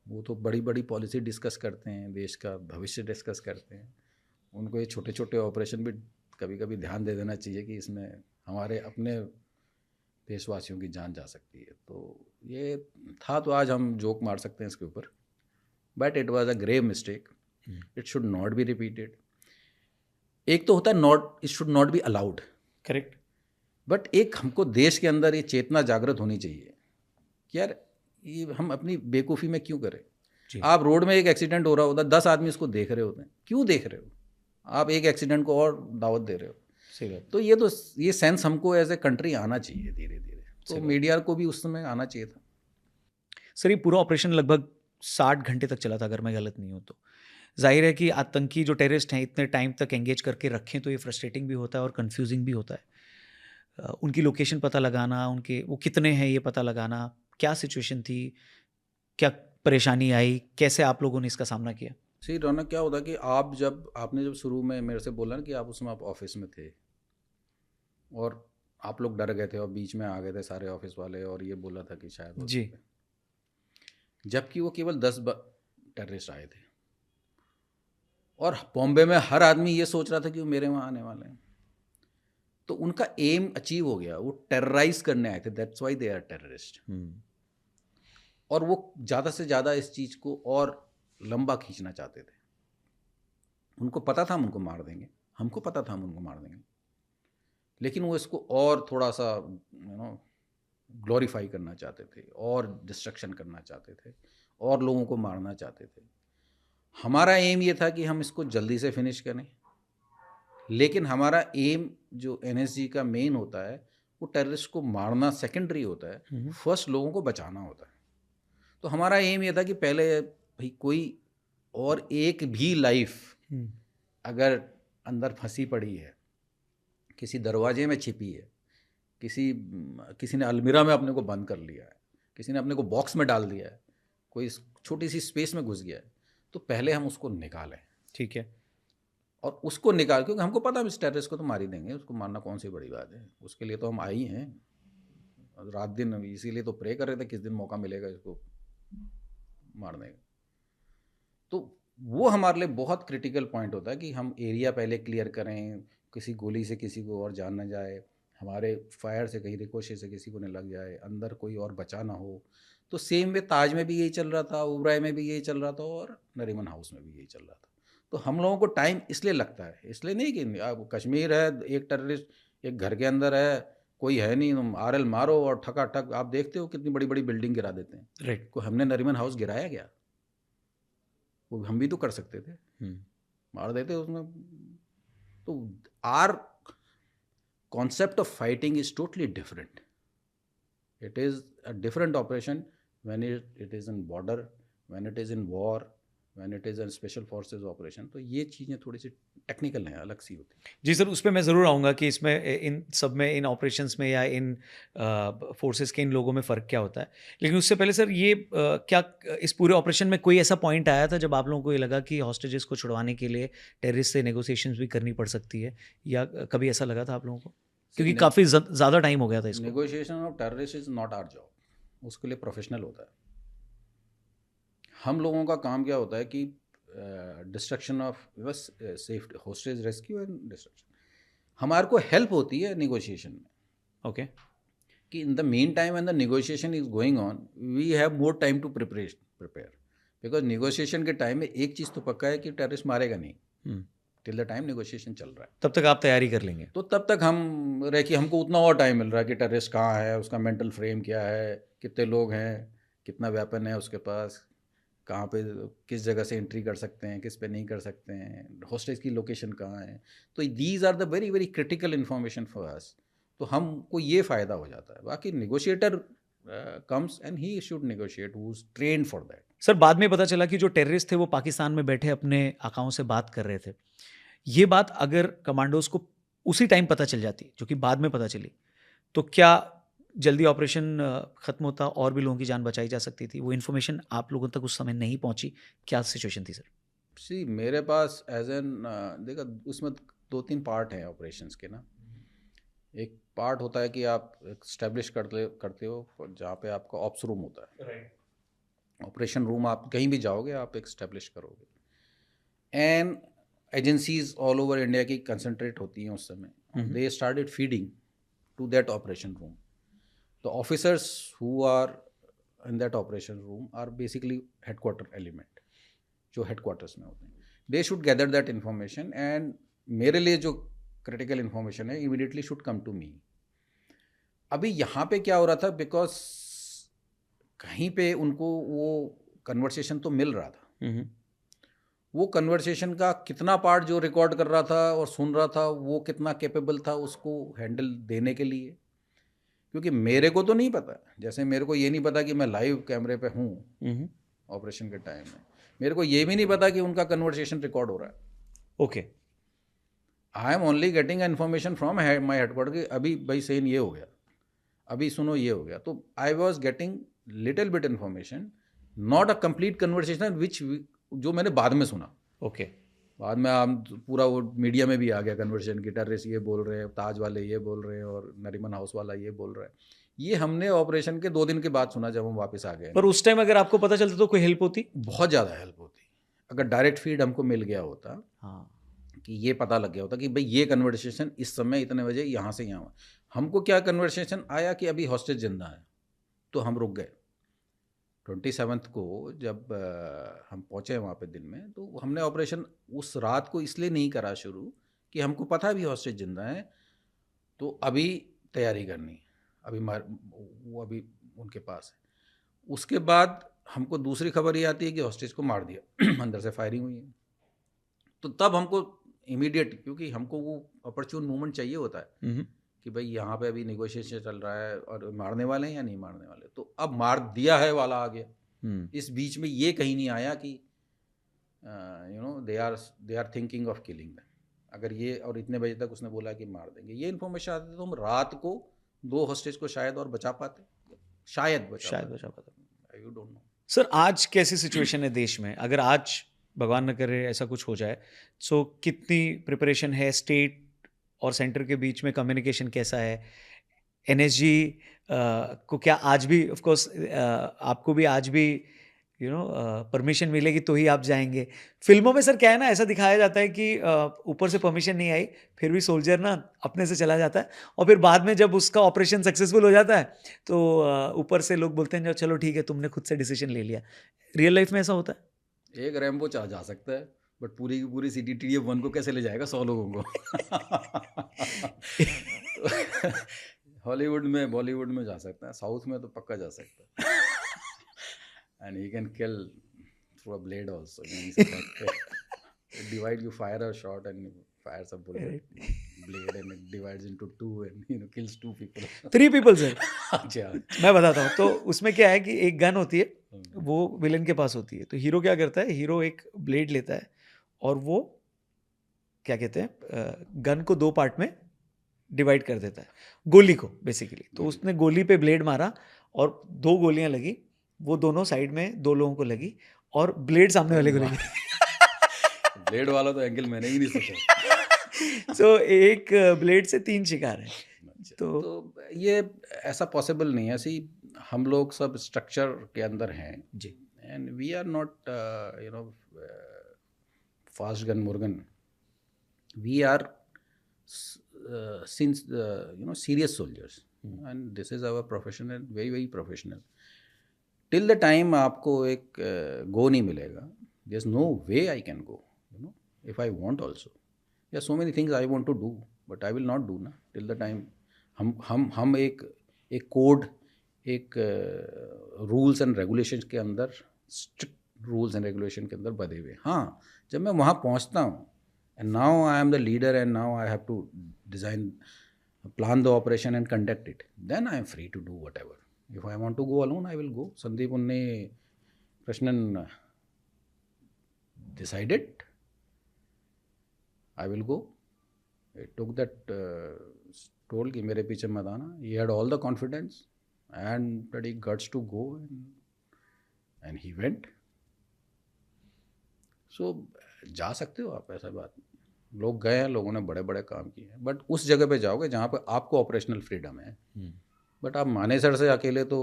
वो तो बड़ी बड़ी पॉलिसी डिस्कस करते हैं, देश का भविष्य डिस्कस करते हैं। उनको ये छोटे छोटे ऑपरेशन भी कभी कभी ध्यान दे देना चाहिए कि इसमें हमारे अपने देशवासियों की जान जा सकती है। तो ये था, तो आज हम जोक मार सकते हैं इसके ऊपर, but it was a grave mistake, it should not be repeated. एक तो होता है not, it should not be allowed, correct. But एक हमको देश के अंदर ये चेतना जागृत होनी चाहिए कि यार ये हम अपनी बेवकूफ़ी में क्यों करें। आप रोड में एक एक्सीडेंट हो रहा होता है, 10 आदमी इसको देख रहे होते हैं, क्यों देख रहे हो आप? एक एक्सीडेंट को और दावत दे रहे हो। सही बात। तो ये सेंस हमको एज ए कंट्री आना चाहिए धीरे धीरे, तो मीडिया को भी उस समय आना चाहिए था। सर ये पूरा ऑपरेशन लगभग 60 घंटे तक चला था अगर मैं गलत नहीं हूँ तो। जाहिर है कि आतंकी जो टेररिस्ट हैं इतने टाइम तक एंगेज करके रखें तो ये फ्रस्ट्रेटिंग भी होता है और कंफ्यूजिंग भी होता है। उनकी लोकेशन पता लगाना, उनके वो कितने हैं ये पता लगाना, क्या सिचुएशन थी, क्या परेशानी आई, कैसे आप लोगों ने इसका सामना किया? सही रौनक, क्या होता कि आपने जब शुरू में मेरे से बोला ना कि आप उसमें आप ऑफिस में थे और आप लोग डर गए थे और बीच में आ गए थे सारे ऑफिस वाले और ये बोला था कि शायद हो जी। सकता है। जबकि वो केवल 10 टेररिस्ट आए थे और बॉम्बे में हर आदमी ये सोच रहा था कि वो मेरे वहाँ आने वाले हैं। तो उनका एम अचीव हो गया, वो टेरराइज करने आए थे, that's why they are terrorist. और वो ज़्यादा से ज़्यादा इस चीज़ को और लंबा खींचना चाहते थे। उनको पता था हम उनको मार देंगे, हमको पता था हम उनको मार देंगे, लेकिन वो इसको और थोड़ा सा ग्लोरीफाई करना चाहते थे और डिस्ट्रक्शन करना चाहते थे और लोगों को मारना चाहते थे। हमारा एम ये था कि हम इसको जल्दी से फिनिश करें, लेकिन हमारा एम जो एनएसजी का मेन होता है वो टेररिस्ट को मारना सेकेंडरी होता है, फर्स्ट लोगों को बचाना होता है। तो हमारा एम ये था कि पहले भाई कोई और एक भी लाइफ अगर अंदर फंसी पड़ी है, किसी दरवाजे में छिपी है, किसी ने अलमीरा में अपने को बंद कर लिया है, किसी ने अपने को बॉक्स में डाल दिया है, कोई छोटी सी स्पेस में घुस गया है, तो पहले हम उसको निकालें। ठीक है। और उसको निकाल, क्योंकि हमको पता है इस टेररिस्ट को तो मार ही देंगे, उसको मारना कौन सी बड़ी बात है, उसके लिए तो हम आई हैं रात दिन, इसीलिए तो प्रे कर रहे थे किस दिन मौका मिलेगा इसको मारने का। तो वो हमारे लिए बहुत क्रिटिकल पॉइंट होता है कि हम एरिया पहले क्लियर करें, किसी गोली से किसी को और जान ना जाए, हमारे फायर से कहीं रिकोशे से किसी को न लग जाए, अंदर कोई और बचा ना हो। तो सेम वे ताज में भी यही चल रहा था, उबराई में भी यही चल रहा था और नरीमन हाउस में भी यही चल रहा था। तो हम लोगों को टाइम इसलिए लगता है, इसलिए नहीं कि अब कश्मीर है, एक टेररिस्ट एक घर के अंदर है, कोई है नहीं, तुम आरएल मारो और ठका ठक, आप देखते हो कितनी बड़ी बड़ी बिल्डिंग गिरा देते हैं। राइट। को हमने नरीमन हाउस गिराया क्या? वो हम भी तो कर सकते थे, मार देते उसमें। तो are concept of fighting is totally different. It is a different operation when it is in border, when it is in war, when it is in special forces operation. तो ये चीज़ें थोड़ी सी टेक्निकल हैं, अलग सी होती हैं। जी सर, उस पर मैं ज़रूर आऊँगा कि इसमें इन सब में, इन ऑपरेशंस में या इन फोर्सेस के इन लोगों में फ़र्क क्या होता है। लेकिन उससे पहले सर ये क्या इस पूरे ऑपरेशन में कोई ऐसा पॉइंट आया था जब आप लोगों को ये लगा कि हॉस्टेजेस को छुड़वाने के लिए टेररिस्ट से नेगोशिएशंस भी करनी पड़ सकती है, या कभी ऐसा लगा था आप लोगों को? क्योंकि काफ़ी ज़्यादा टाइम हो गया था इसको। Negotiation of terrorist is not our job, उसके लिए प्रोफेशनल होता है। हम लोगों का काम क्या होता है कि डिस्ट्रक्शन ऑफ बस safe hostage rescue and destruction, हमारे को हेल्प होती है नेगोशिएशन में। ओके। कि in the meantime when the negotiation is going on, we have more time to prepare, because negotiation के टाइम में एक चीज़ तो पक्का है कि टेररिस्ट मारेगा नहीं टिल द टाइम नेगोशिएशन चल रहा है। तब तक आप तैयारी कर लेंगे। तो तब तक हम रहे कि हमको उतना और टाइम मिल रहा है कि टेररिस्ट कहाँ है, उसका मेंटल फ्रेम क्या है, कितने लोग हैं, कितना वेपन है उसके पास, कहाँ पे किस जगह से एंट्री कर सकते हैं, किस पे नहीं कर सकते हैं, हॉस्टेज की लोकेशन कहाँ है। तो these are the very very critical information for us. तो हमको ये फ़ायदा हो जाता है। बाकी negotiator comes and he should negotiate, who is trained for that. Sir बाद में पता चला कि जो टेररिस्ट थे वो पाकिस्तान में बैठे अपने आकाओं से बात कर रहे थे। ये बात अगर कमांडोज को उसी टाइम पता चल जाती, जो कि बाद में पता चली, तो क्या जल्दी ऑपरेशन ख़त्म होता और भी लोगों की जान बचाई जा सकती थी? वो इन्फॉर्मेशन आप लोगों तक उस समय नहीं पहुंची, क्या सिचुएशन थी सर? सी मेरे पास एज एन देखा, उसमें 2-3 पार्ट हैं ऑपरेशंस के ना। एक पार्ट होता है कि आप स्टैब्लिश करते हो जहाँ पे आपका ऑप्स रूम होता है, राइट। Operation room. आप कहीं भी जाओगे आप एक स्टैब्लिश करोगे, and agencies all over India की कंसंट्रेट होती हैं उस समय, they started feeding to that operation room. The officers who are in that operation room are basically headquarter element, जो headquarters में होते हैं. They should gather that information and मेरे लिए जो critical information है immediately should come to me. अभी यहाँ पे क्या हो रहा था, बिकॉज कहीं पे उनको वो कन्वर्सेशन तो मिल रहा था, वो कन्वर्सेशन का कितना पार्ट जो रिकॉर्ड कर रहा था और सुन रहा था वो कितना कैपेबल था उसको हैंडल देने के लिए. क्योंकि मेरे को तो नहीं पता, जैसे मेरे को ये नहीं पता कि मैं लाइव कैमरे पे हूँ ऑपरेशन के टाइम में, मेरे को ये भी नहीं पता कि उनका कन्वर्सेशन रिकॉर्ड हो रहा है. Okay. I am only getting information from my headquarter कि अभी भाई सेन ये हो गया, अभी सुनो ये हो गया. तो I was getting little bit information, not a complete conversation which जो मैंने बाद में सुना. ओके. बाद में हम पूरा वो मीडिया में भी आ गया कन्वर्सेशन की, टेररिस्ट ये बोल रहे हैं, ताज वाले ये बोल रहे हैं और नरीमन हाउस वाला ये बोल रहा है. ये हमने ऑपरेशन के 2 दिन के बाद सुना जब हम वापस आ गए. पर उस टाइम अगर आपको पता चलता तो कोई हेल्प होती? बहुत ज़्यादा हेल्प होती. अगर डायरेक्ट फीड हमको मिल गया होता, हाँ, कि ये पता लग गया होता कि भाई ये कन्वर्सेशन इस समय इतने बजे यहाँ से यहाँ. हमको क्या कन्वर्सेशन आया कि अभी हॉस्टेज जिंदा है, तो हम रुक गए. 27 को जब हम पहुँचे वहाँ पे दिन में, तो हमने ऑपरेशन उस रात को इसलिए नहीं करा शुरू कि हमको पता है अभी हॉस्टेज जिंदा है, तो अभी तैयारी करनी, अभी वो अभी उनके पास है. उसके बाद हमको दूसरी खबर ये आती है कि हॉस्टेज को मार दिया अंदर से फायरिंग हुई है. तो तब हमको इमीडिएट, क्योंकि हमको वो अपॉर्चुन मूवमेंट चाहिए होता है कि भाई यहाँ पे अभी नेगोशिएशन चल रहा है और मारने वाले हैं या नहीं मारने वाले. तो अब मार दिया है वाला आ गया. इस बीच में ये कहीं नहीं आया कि they are thinking of killing them. अगर ये और इतने बजे तक उसने बोला कि मार देंगे, ये इन्फॉर्मेशन आती तो हम रात को 2 हॉस्टेज को शायद और बचा पाते, शायद बचा पाते. You don't know. सर आज कैसी सिचुएशन है देश में? अगर आज भगवान न करे ऐसा कुछ हो जाए, सो कितनी प्रिपरेशन है? स्टेट और सेंटर के बीच में कम्युनिकेशन कैसा है? एनएसजी को क्या आज भी, ऑफ कोर्स आपको भी आज भी परमिशन मिलेगी तो ही आप जाएंगे? फिल्मों में सर क्या है ना, ऐसा दिखाया जाता है कि ऊपर से परमिशन नहीं आई फिर भी सोल्जर ना अपने से चला जाता है, और फिर बाद में जब उसका ऑपरेशन सक्सेसफुल हो जाता है तो ऊपर से लोग बोलते हैं चलो ठीक है तुमने खुद से डिसीजन ले लिया. रियल लाइफ में ऐसा होता है? एक रैम्बो जा सकता है, बट पूरी की पूरी CTTF 1 को कैसे ले जाएगा 100 लोगों को. हॉलीवुड में बॉलीवुड में जा सकता है, साउथ में तो पक्का जा सकता है. And he can kill through a blade also. Divide, you fire a shot and fire a bullet blade and it divides into 2 and kills 2 people. 3 people sir. अच्छा, मैं बताता हूँ. तो उसमें क्या है कि एक गन होती है, वो विलन के पास होती है. तो हीरो क्या करता है, हीरो एक ब्लेड लेता है और वो क्या कहते हैं गन को 2 पार्ट में डिवाइड कर देता है, गोली को बेसिकली. तो उसने गोली पे ब्लेड मारा और 2 गोलियां लगी, वो दोनों साइड में 2 लोगों को लगी और ब्लेड सामने वाले को लगी. ब्लेड वाला तो एंगल मैंने ही नहीं सोचा. तो एक ब्लेड से 3 शिकार है. तो ये ऐसा पॉसिबल नहीं है. ऐसी हम लोग सब स्ट्रक्चर के अंदर हैं जी, and we are not fast gun मुर्गन. We are since serious soldiers and this is our profession and very very professional. Till the time आपको एक go नहीं मिलेगा, there's no way I can go, if I want also. There are so many things I want to do but I will not do ना. Till the time हम एक code, एक rules and regulations के अंदर, strict rules and regulation के अंदर बधे हुए. हाँ, जब मैं वहाँ पहुँचता हूँ and now I am the leader and now I have to plan the operation and conduct it, then I am free to do whatever. If I want to go alone, I will go. Sandeep Unne Krishnan decided I will go. He took that told कि मेरे पीछे मत आना. He had all the confidence and bloody guts to go and he went. So जा सकते हो आप, ऐसा बात नहीं. लोग गए हैं, लोगों ने बड़े बड़े काम किए हैं, बट उस जगह पे जाओगे जहाँ पे आपको ऑपरेशनल फ्रीडम है। बट आप मानेसर से अकेले तो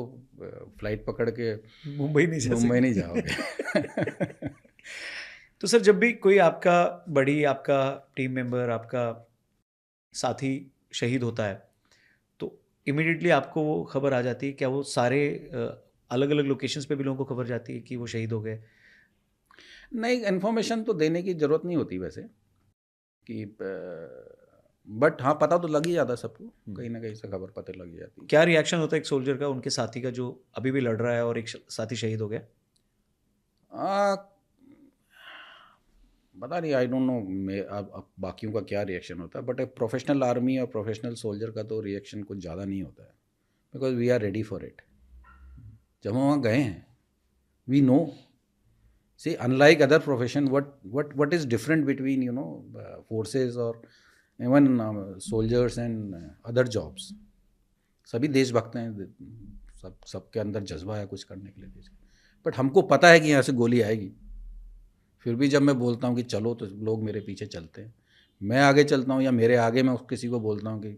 फ्लाइट पकड़ के मुंबई नहीं जाओगे। तो सर जब भी कोई आपका बड़ी, आपका टीम मेंबर, आपका साथी शहीद होता है तो इमीडिएटली आपको वो खबर आ जाती है? क्या वो सारे अलग अलग लोकेशंस पे भी लोगों को खबर जाती है कि वो शहीद हो गए? नहीं, इन्फॉर्मेशन तो देने की ज़रूरत नहीं होती वैसे, कि बट हाँ, पता तो लग ही जाता है सबको, कहीं ना कहीं से खबर पता लग जाती है। क्या रिएक्शन होता है एक सोल्जर का, उनके साथी का जो अभी भी लड़ रहा है और एक साथी शहीद हो गया? पता नहीं, आई डोंट नो अब बाकियों का क्या रिएक्शन होता है, बट एक प्रोफेशनल आर्मी और प्रोफेशनल सोल्जर का तो रिएक्शन कुछ ज़्यादा नहीं होता है, because we are ready for it. जब हम वहाँ गए हैं, we know, see unlike other profession, what is different between forces or even soldiers and other jobs, सभी देशभक्त हैं, सबके अंदर जज्बा है कुछ करने के लिए देश, बट हमको पता है कि यहाँ से गोली आएगी, फिर भी जब मैं बोलता हूँ कि चलो तो लोग मेरे पीछे चलते हैं। मैं आगे चलता हूँ या मेरे आगे मैं किसी को बोलता हूँ कि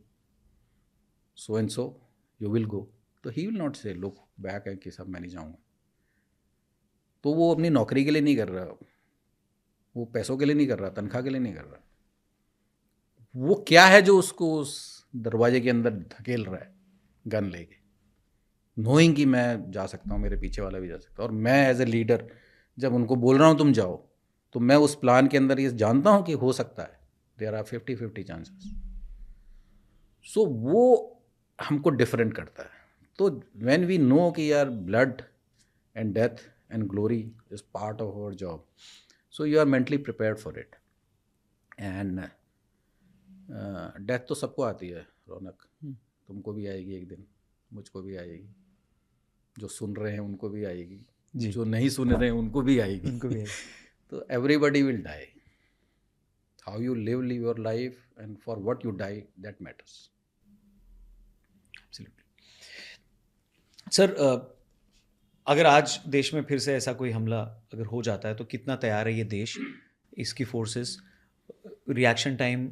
so and so you will गो, तो ही विल नॉट से लुक बैक है कि सब मैं नहीं जाऊँगा। तो वो अपनी नौकरी के लिए नहीं कर रहा, वो पैसों के लिए नहीं कर रहा, तनख्वाह के लिए नहीं कर रहा, वो क्या है जो उसको उस दरवाजे के अंदर धकेल रहा है गन लेके, नोइंग कि मैं जा सकता हूँ, मेरे पीछे वाला भी जा सकता है। और मैं एज ए लीडर जब उनको बोल रहा हूँ तुम जाओ, तो मैं उस प्लान के अंदर ये जानता हूँ कि हो सकता है, देयर आर 50-50 चांसेस। सो वो हमको डिफरेंट करता है। तो व्हेन वी नो कि यार blood and death and glory is part of our job, so you are mentally prepared for it. and death तो सबको आती है रौनक, तुमको भी आएगी एक दिन, मुझको भी आएगी, जो सुन रहे हैं उनको भी आएगी, जो नहीं सुन रहे हैं उनको भी आएगी, तो everybody will die. How you live your life and for what you die, that matters. Absolutely. Sir अगर आज देश में फिर से ऐसा कोई हमला अगर हो जाता है तो कितना तैयार है ये देश, इसकी फोर्सेस, रिएक्शन टाइम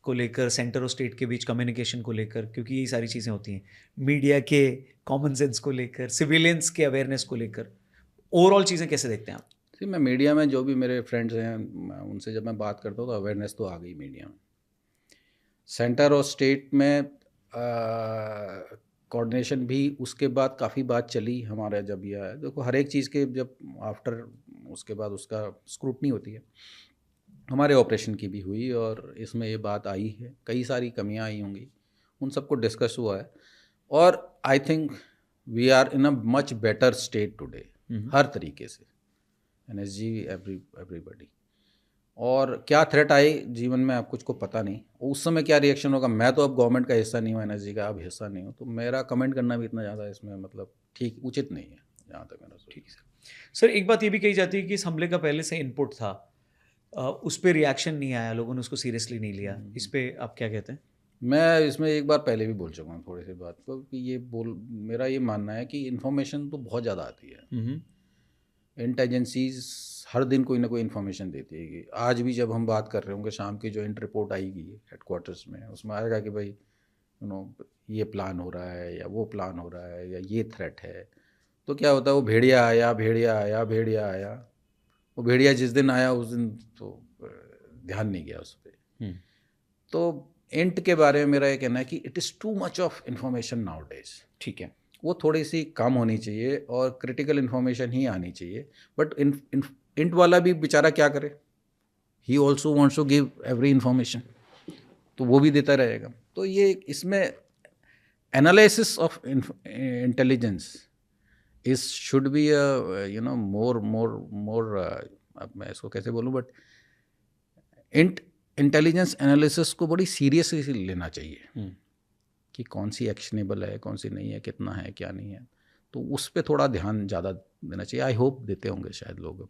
को लेकर, सेंटर और स्टेट के बीच कम्युनिकेशन को लेकर, क्योंकि यही सारी चीज़ें होती हैं, मीडिया के कॉमन सेंस को लेकर, सिविलियंस के अवेयरनेस को लेकर, ओवरऑल चीज़ें कैसे देखते हैं आप? मैं मीडिया में जो भी मेरे फ्रेंड्स हैं उनसे जब मैं बात करता हूँ तो अवेयरनेस तो आ गई मीडिया में। सेंटर और स्टेट में कोऑर्डिनेशन भी उसके बाद काफ़ी बात चली हमारा जब यह है। देखो हर एक चीज़ के जब आफ्टर उसके बाद उसका स्क्रूटनी होती है, हमारे ऑपरेशन की भी हुई और इसमें ये बात आई है, कई सारी कमियां आई होंगी, उन सबको डिस्कस हुआ है और I think we are in a much better state today हर तरीके से, NSG एवरीबॉडी। और क्या थ्रेट आई जीवन में आप कुछ को पता नहीं, उस समय क्या रिएक्शन होगा, मैं तो अब गवर्नमेंट का हिस्सा नहीं हूँ, NSG का अब हिस्सा नहीं हूँ, तो मेरा कमेंट करना भी इतना ज़्यादा इसमें मतलब ठीक उचित नहीं है जहाँ तक मेरा। ठीक है सर, एक बात ये भी कही जाती है कि इस हमले का पहले से इनपुट था, उस पर रिएक्शन नहीं आया, लोगों ने उसको सीरियसली नहीं लिया, इस पर आप क्या कहते हैं? मैं इसमें एक बार पहले भी बोल चुका हूँ थोड़ी सी बात को कि मेरा ये मानना है कि इन्फॉर्मेशन तो बहुत ज़्यादा आती है, इंटेलिजेंसीज हर दिन कोई ना कोई इन्फॉर्मेशन देती है कि आज भी जब हम बात कर रहे होंगे शाम की जो इंट रिपोर्ट आएगी हेडक्वार्टर्स में, उसमें आएगा कि भाई ये प्लान हो रहा है या वो प्लान हो रहा है या ये थ्रेट है। तो क्या होता है, वो भेड़िया आया, वो भेड़िया जिस दिन आया उस दिन तो ध्यान नहीं गया उस पर। तो इंट के बारे में मेरा ये कहना है कि it is too much of information now days. ठीक है, वो थोड़ी सी कम होनी चाहिए और क्रिटिकल इन्फॉर्मेशन ही आनी चाहिए। बट इंट वाला भी बेचारा क्या करे, he also wants to give every information, तो वो भी देता रहेगा। तो ये इसमें analysis of intelligence is should be more अब मैं इसको कैसे बोलूँ, बट इंटेलिजेंस एनालिसिस को बड़ी सीरियसली लेना चाहिए कि कौन सी एक्शनेबल है, कौन सी नहीं है, कितना है क्या नहीं है, तो उस पर थोड़ा ध्यान ज़्यादा देना चाहिए। आई होप देते होंगे शायद लोग अब।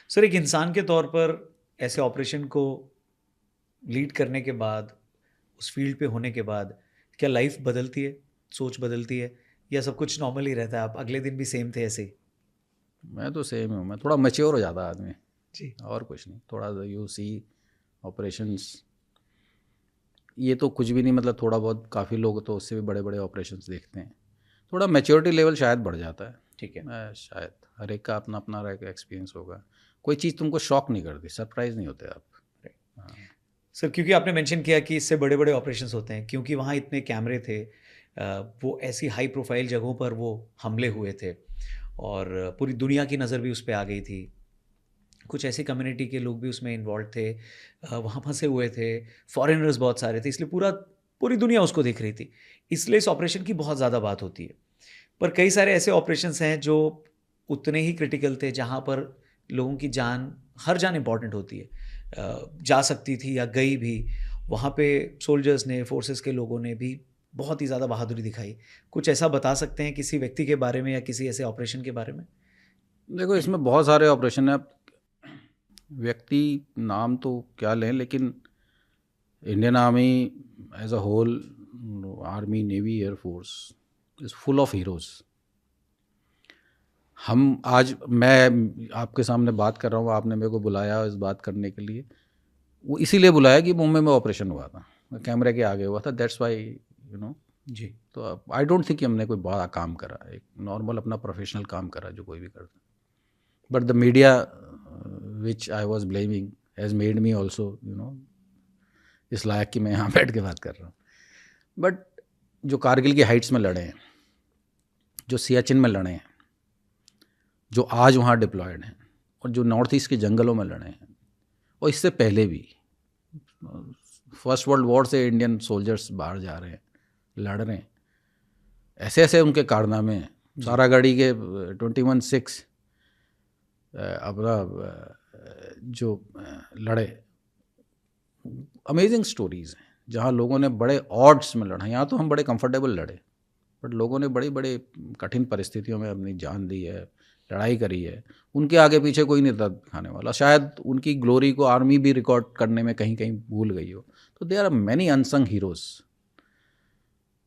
सर एक इंसान के तौर पर ऐसे ऑपरेशन को लीड करने के बाद, उस फील्ड पे होने के बाद, क्या लाइफ बदलती है, सोच बदलती है, या सब कुछ नॉर्मल ही रहता है, आप अगले दिन भी सेम थे ऐसे ही? मैं तो सेम हूँ, मैं थोड़ा मैच्योर हो जाता आदमी जी, और कुछ नहीं, थोड़ा यू सी ऑपरेशंस, ये तो कुछ भी नहीं, मतलब थोड़ा बहुत, काफ़ी लोग तो उससे भी बड़े बड़े ऑपरेशंस देखते हैं। थोड़ा मैच्योरिटी लेवल शायद बढ़ जाता है। ठीक है। शायद हर एक का अपना अपना एक्सपीरियंस होगा। कोई चीज़ तुमको शॉक नहीं करती, सरप्राइज नहीं होते आप। हाँ। सर, क्योंकि आपने मेंशन किया कि इससे बड़े बड़े ऑपरेशंस होते हैं, क्योंकि वहाँ इतने कैमरे थे, वो ऐसी हाई प्रोफाइल जगहों पर वो हमले हुए थे और पूरी दुनिया की नज़र भी उस पे आ गई थी। कुछ ऐसी कम्युनिटी के लोग भी उसमें इन्वॉल्व थे, वहाँ फंसे हुए थे, फॉरेनर्स बहुत सारे थे, इसलिए पूरी दुनिया उसको देख रही थी। इसलिए इस ऑपरेशन की बहुत ज़्यादा बात होती है। पर कई सारे ऐसे ऑपरेशंस हैं जो उतने ही क्रिटिकल थे, जहाँ पर लोगों की जान, हर जान इम्पॉर्टेंट होती है, जा सकती थी या गई भी। वहाँ पे सोल्जर्स ने, फोर्सेस के लोगों ने भी बहुत ही ज़्यादा बहादुरी दिखाई। कुछ ऐसा बता सकते हैं किसी व्यक्ति के बारे में या किसी ऐसे ऑपरेशन के बारे में? देखो, इसमें बहुत सारे ऑपरेशन हैं। व्यक्ति नाम तो क्या लें, लेकिन Indian army as a whole, army, navy, air force is full of heroes. मैं आपके सामने बात कर रहा हूँ, आपने मेरे को बुलाया इस बात करने के लिए, वो इसीलिए बुलाया कि मुंबई में ऑपरेशन हुआ था, कैमरे के आगे हुआ था, दैट्स वाई जी। तो आई डोंट थिंक कि हमने कोई बड़ा काम करा, एक नॉर्मल अपना प्रोफेशनल काम करा जो कोई भी करता। But the media which I was blaming has made me also इस लायक कि मैं यहाँ बैठ के बात कर रहा हूँ। बट जो कारगिल की हाइट्स में लड़े हैं, जो सियाचिन में लड़े हैं, जो आज वहाँ डिप्लॉयड हैं, और जो नॉर्थ ईस्ट के जंगलों में लड़े हैं, और इससे पहले भी फर्स्ट वर्ल्ड वॉर से इंडियन सोल्जर्स बाहर जा रहे हैं, लड़ रहे हैं, ऐसे ऐसे उनके कारनामे हैं। सारागढ़ी के 21-6 अपना जो लड़े, अमेजिंग स्टोरीज़ हैं, जहाँ लोगों ने बड़े ऑड्स में लड़ा। यहाँ तो हम बड़े कंफर्टेबल लड़े, बट लोगों ने बड़ी बड़ी कठिन परिस्थितियों में अपनी जान दी है, लड़ाई करी है। उनके आगे पीछे कोई नहीं था दिखाने वाला। शायद उनकी ग्लोरी को आर्मी भी रिकॉर्ड करने में कहीं कहीं भूल गई हो। तो they are many unsung heroes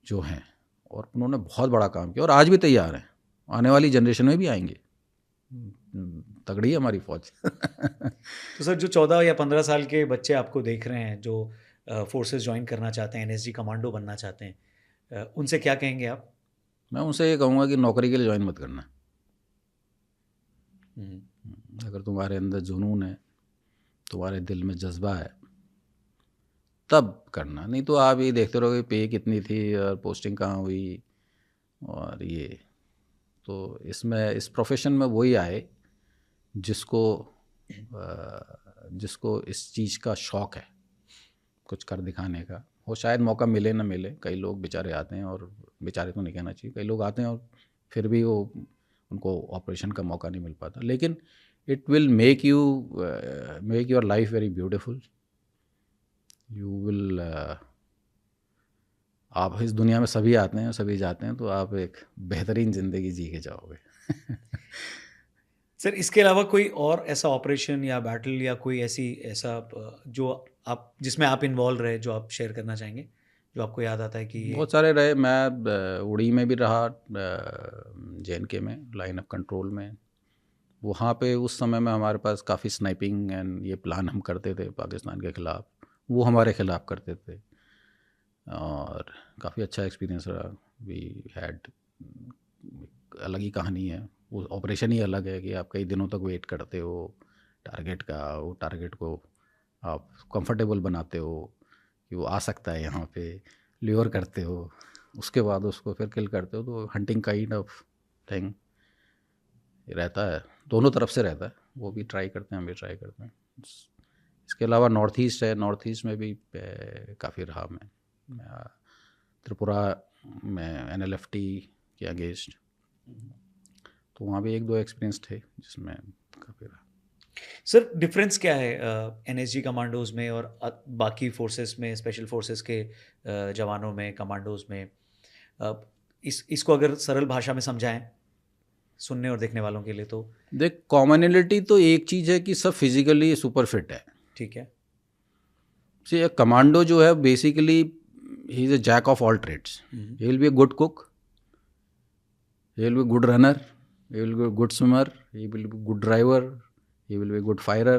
जो हैं, और उन्होंने बहुत बड़ा काम किया और आज भी तैयार हैं, आने वाली जनरेशन में भी आएंगे। तगड़ी है हमारी फौज। तो सर, जो 14 या 15 साल के बच्चे आपको देख रहे हैं, जो फोर्सेस ज्वाइन करना चाहते हैं, एनएसजी कमांडो बनना चाहते हैं, उनसे क्या कहेंगे आप? मैं उनसे ये कहूँगा कि नौकरी के लिए ज्वाइन मत करना। अगर तुम्हारे अंदर जुनून है, तुम्हारे दिल में जज्बा है, तब करना। नहीं तो आप ये देखते रहोगे पे कितनी थी और पोस्टिंग कहाँ हुई, और ये तो इसमें, इस प्रोफेशन में वही आए जिसको इस चीज़ का शौक़ है, कुछ कर दिखाने का। वो शायद मौका मिले ना मिले, कई लोग बेचारे आते हैं, और बेचारे तो नहीं कहना चाहिए, कई लोग आते हैं और फिर भी उनको ऑपरेशन का मौका नहीं मिल पाता। लेकिन it will make your life very beautiful. You will आप इस दुनिया में सभी आते हैं, सभी जाते हैं, तो आप एक बेहतरीन ज़िंदगी जी के जाओगे। सर, इसके अलावा कोई और ऐसा ऑपरेशन या बैटल या कोई ऐसा जो आप, जिसमें आप इन्वॉल्व रहे, जो आप शेयर करना चाहेंगे, जो आपको याद आता है कि बहुत सारे रहे। मैं उड़ी में भी रहा, JNK में, लाइन ऑफ कंट्रोल में। वहाँ पे उस समय में हमारे पास काफ़ी स्नाइपिंग एंड ये प्लान हम करते थे पाकिस्तान के ख़िलाफ़, वो हमारे ख़िलाफ़ करते थे, और काफ़ी अच्छा एक्सपीरियंस रहा। वी हैड, अलग ही कहानी है, वो ऑपरेशन ही अलग है कि आप कई दिनों तक वेट करते हो टारगेट का, वो टारगेट को आप कंफर्टेबल बनाते हो कि वो आ सकता है यहाँ पे, ल्योर करते हो, उसके बाद उसको फिर किल करते हो। तो हंटिंग काइंड ऑफ थिंग रहता है, दोनों तरफ से रहता है। वो भी ट्राई करते हैं, हम भी ट्राई करते हैं। इसके अलावा नॉर्थ ईस्ट है, नॉर्थ ईस्ट में भी काफ़ी रहा मैं त्रिपुरा में NLFT के अगेंस्ट, तो वहाँ भी 1-2 एक्सपीरियंस थे जिसमें काफ़ी रहा। सर, डिफरेंस क्या है एनएसजी कमांडोज में और बाकी फोर्सेस में, स्पेशल फोर्सेस के जवानों में, कमांडोज में? इसको अगर सरल भाषा में समझाएं सुनने और देखने वालों के लिए तो। देख, कॉमनलिटी तो एक चीज़ है कि सब फिजिकली सुपर फिट है। ठीक है। एक कमांडो जो है basically he is a jack of all trades. He will be a good cook, he will be good runner, he will be a good swimmer, he will be good driver, he will be a good firer,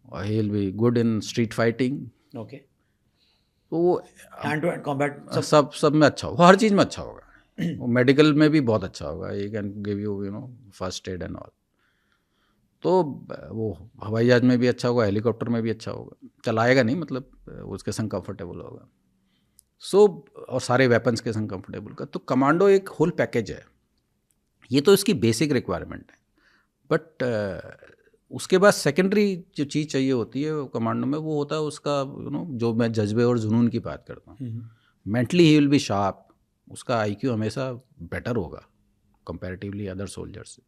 और ही will be good in street fighting. Okay, तो वो hand to hand combat सब में अच्छा होगा, हर चीज़ में अच्छा होगा। वो मेडिकल में भी बहुत अच्छा होगा, he can give you first aid and all. तो वो हवाई जहाज में भी अच्छा होगा, हेलीकॉप्टर में भी अच्छा होगा, चलाएगा नहीं मतलब उसके संग कंफर्टेबल होगा। और सारे वेपन्स के संग कंफर्टेबल का। तो कमांडो एक होल पैकेज है, ये तो इसकी बेसिक रिक्वायरमेंट है। बट उसके बाद सेकेंडरी जो चीज़ चाहिए होती है कमांडो में, वो होता है उसका जो मैं जज्बे और जुनून की बात करता हूँ। Mentally he will B sharp, उसका आईक्यू हमेशा बेटर होगा कंपैरेटिवली अदर सोल्जर्स से।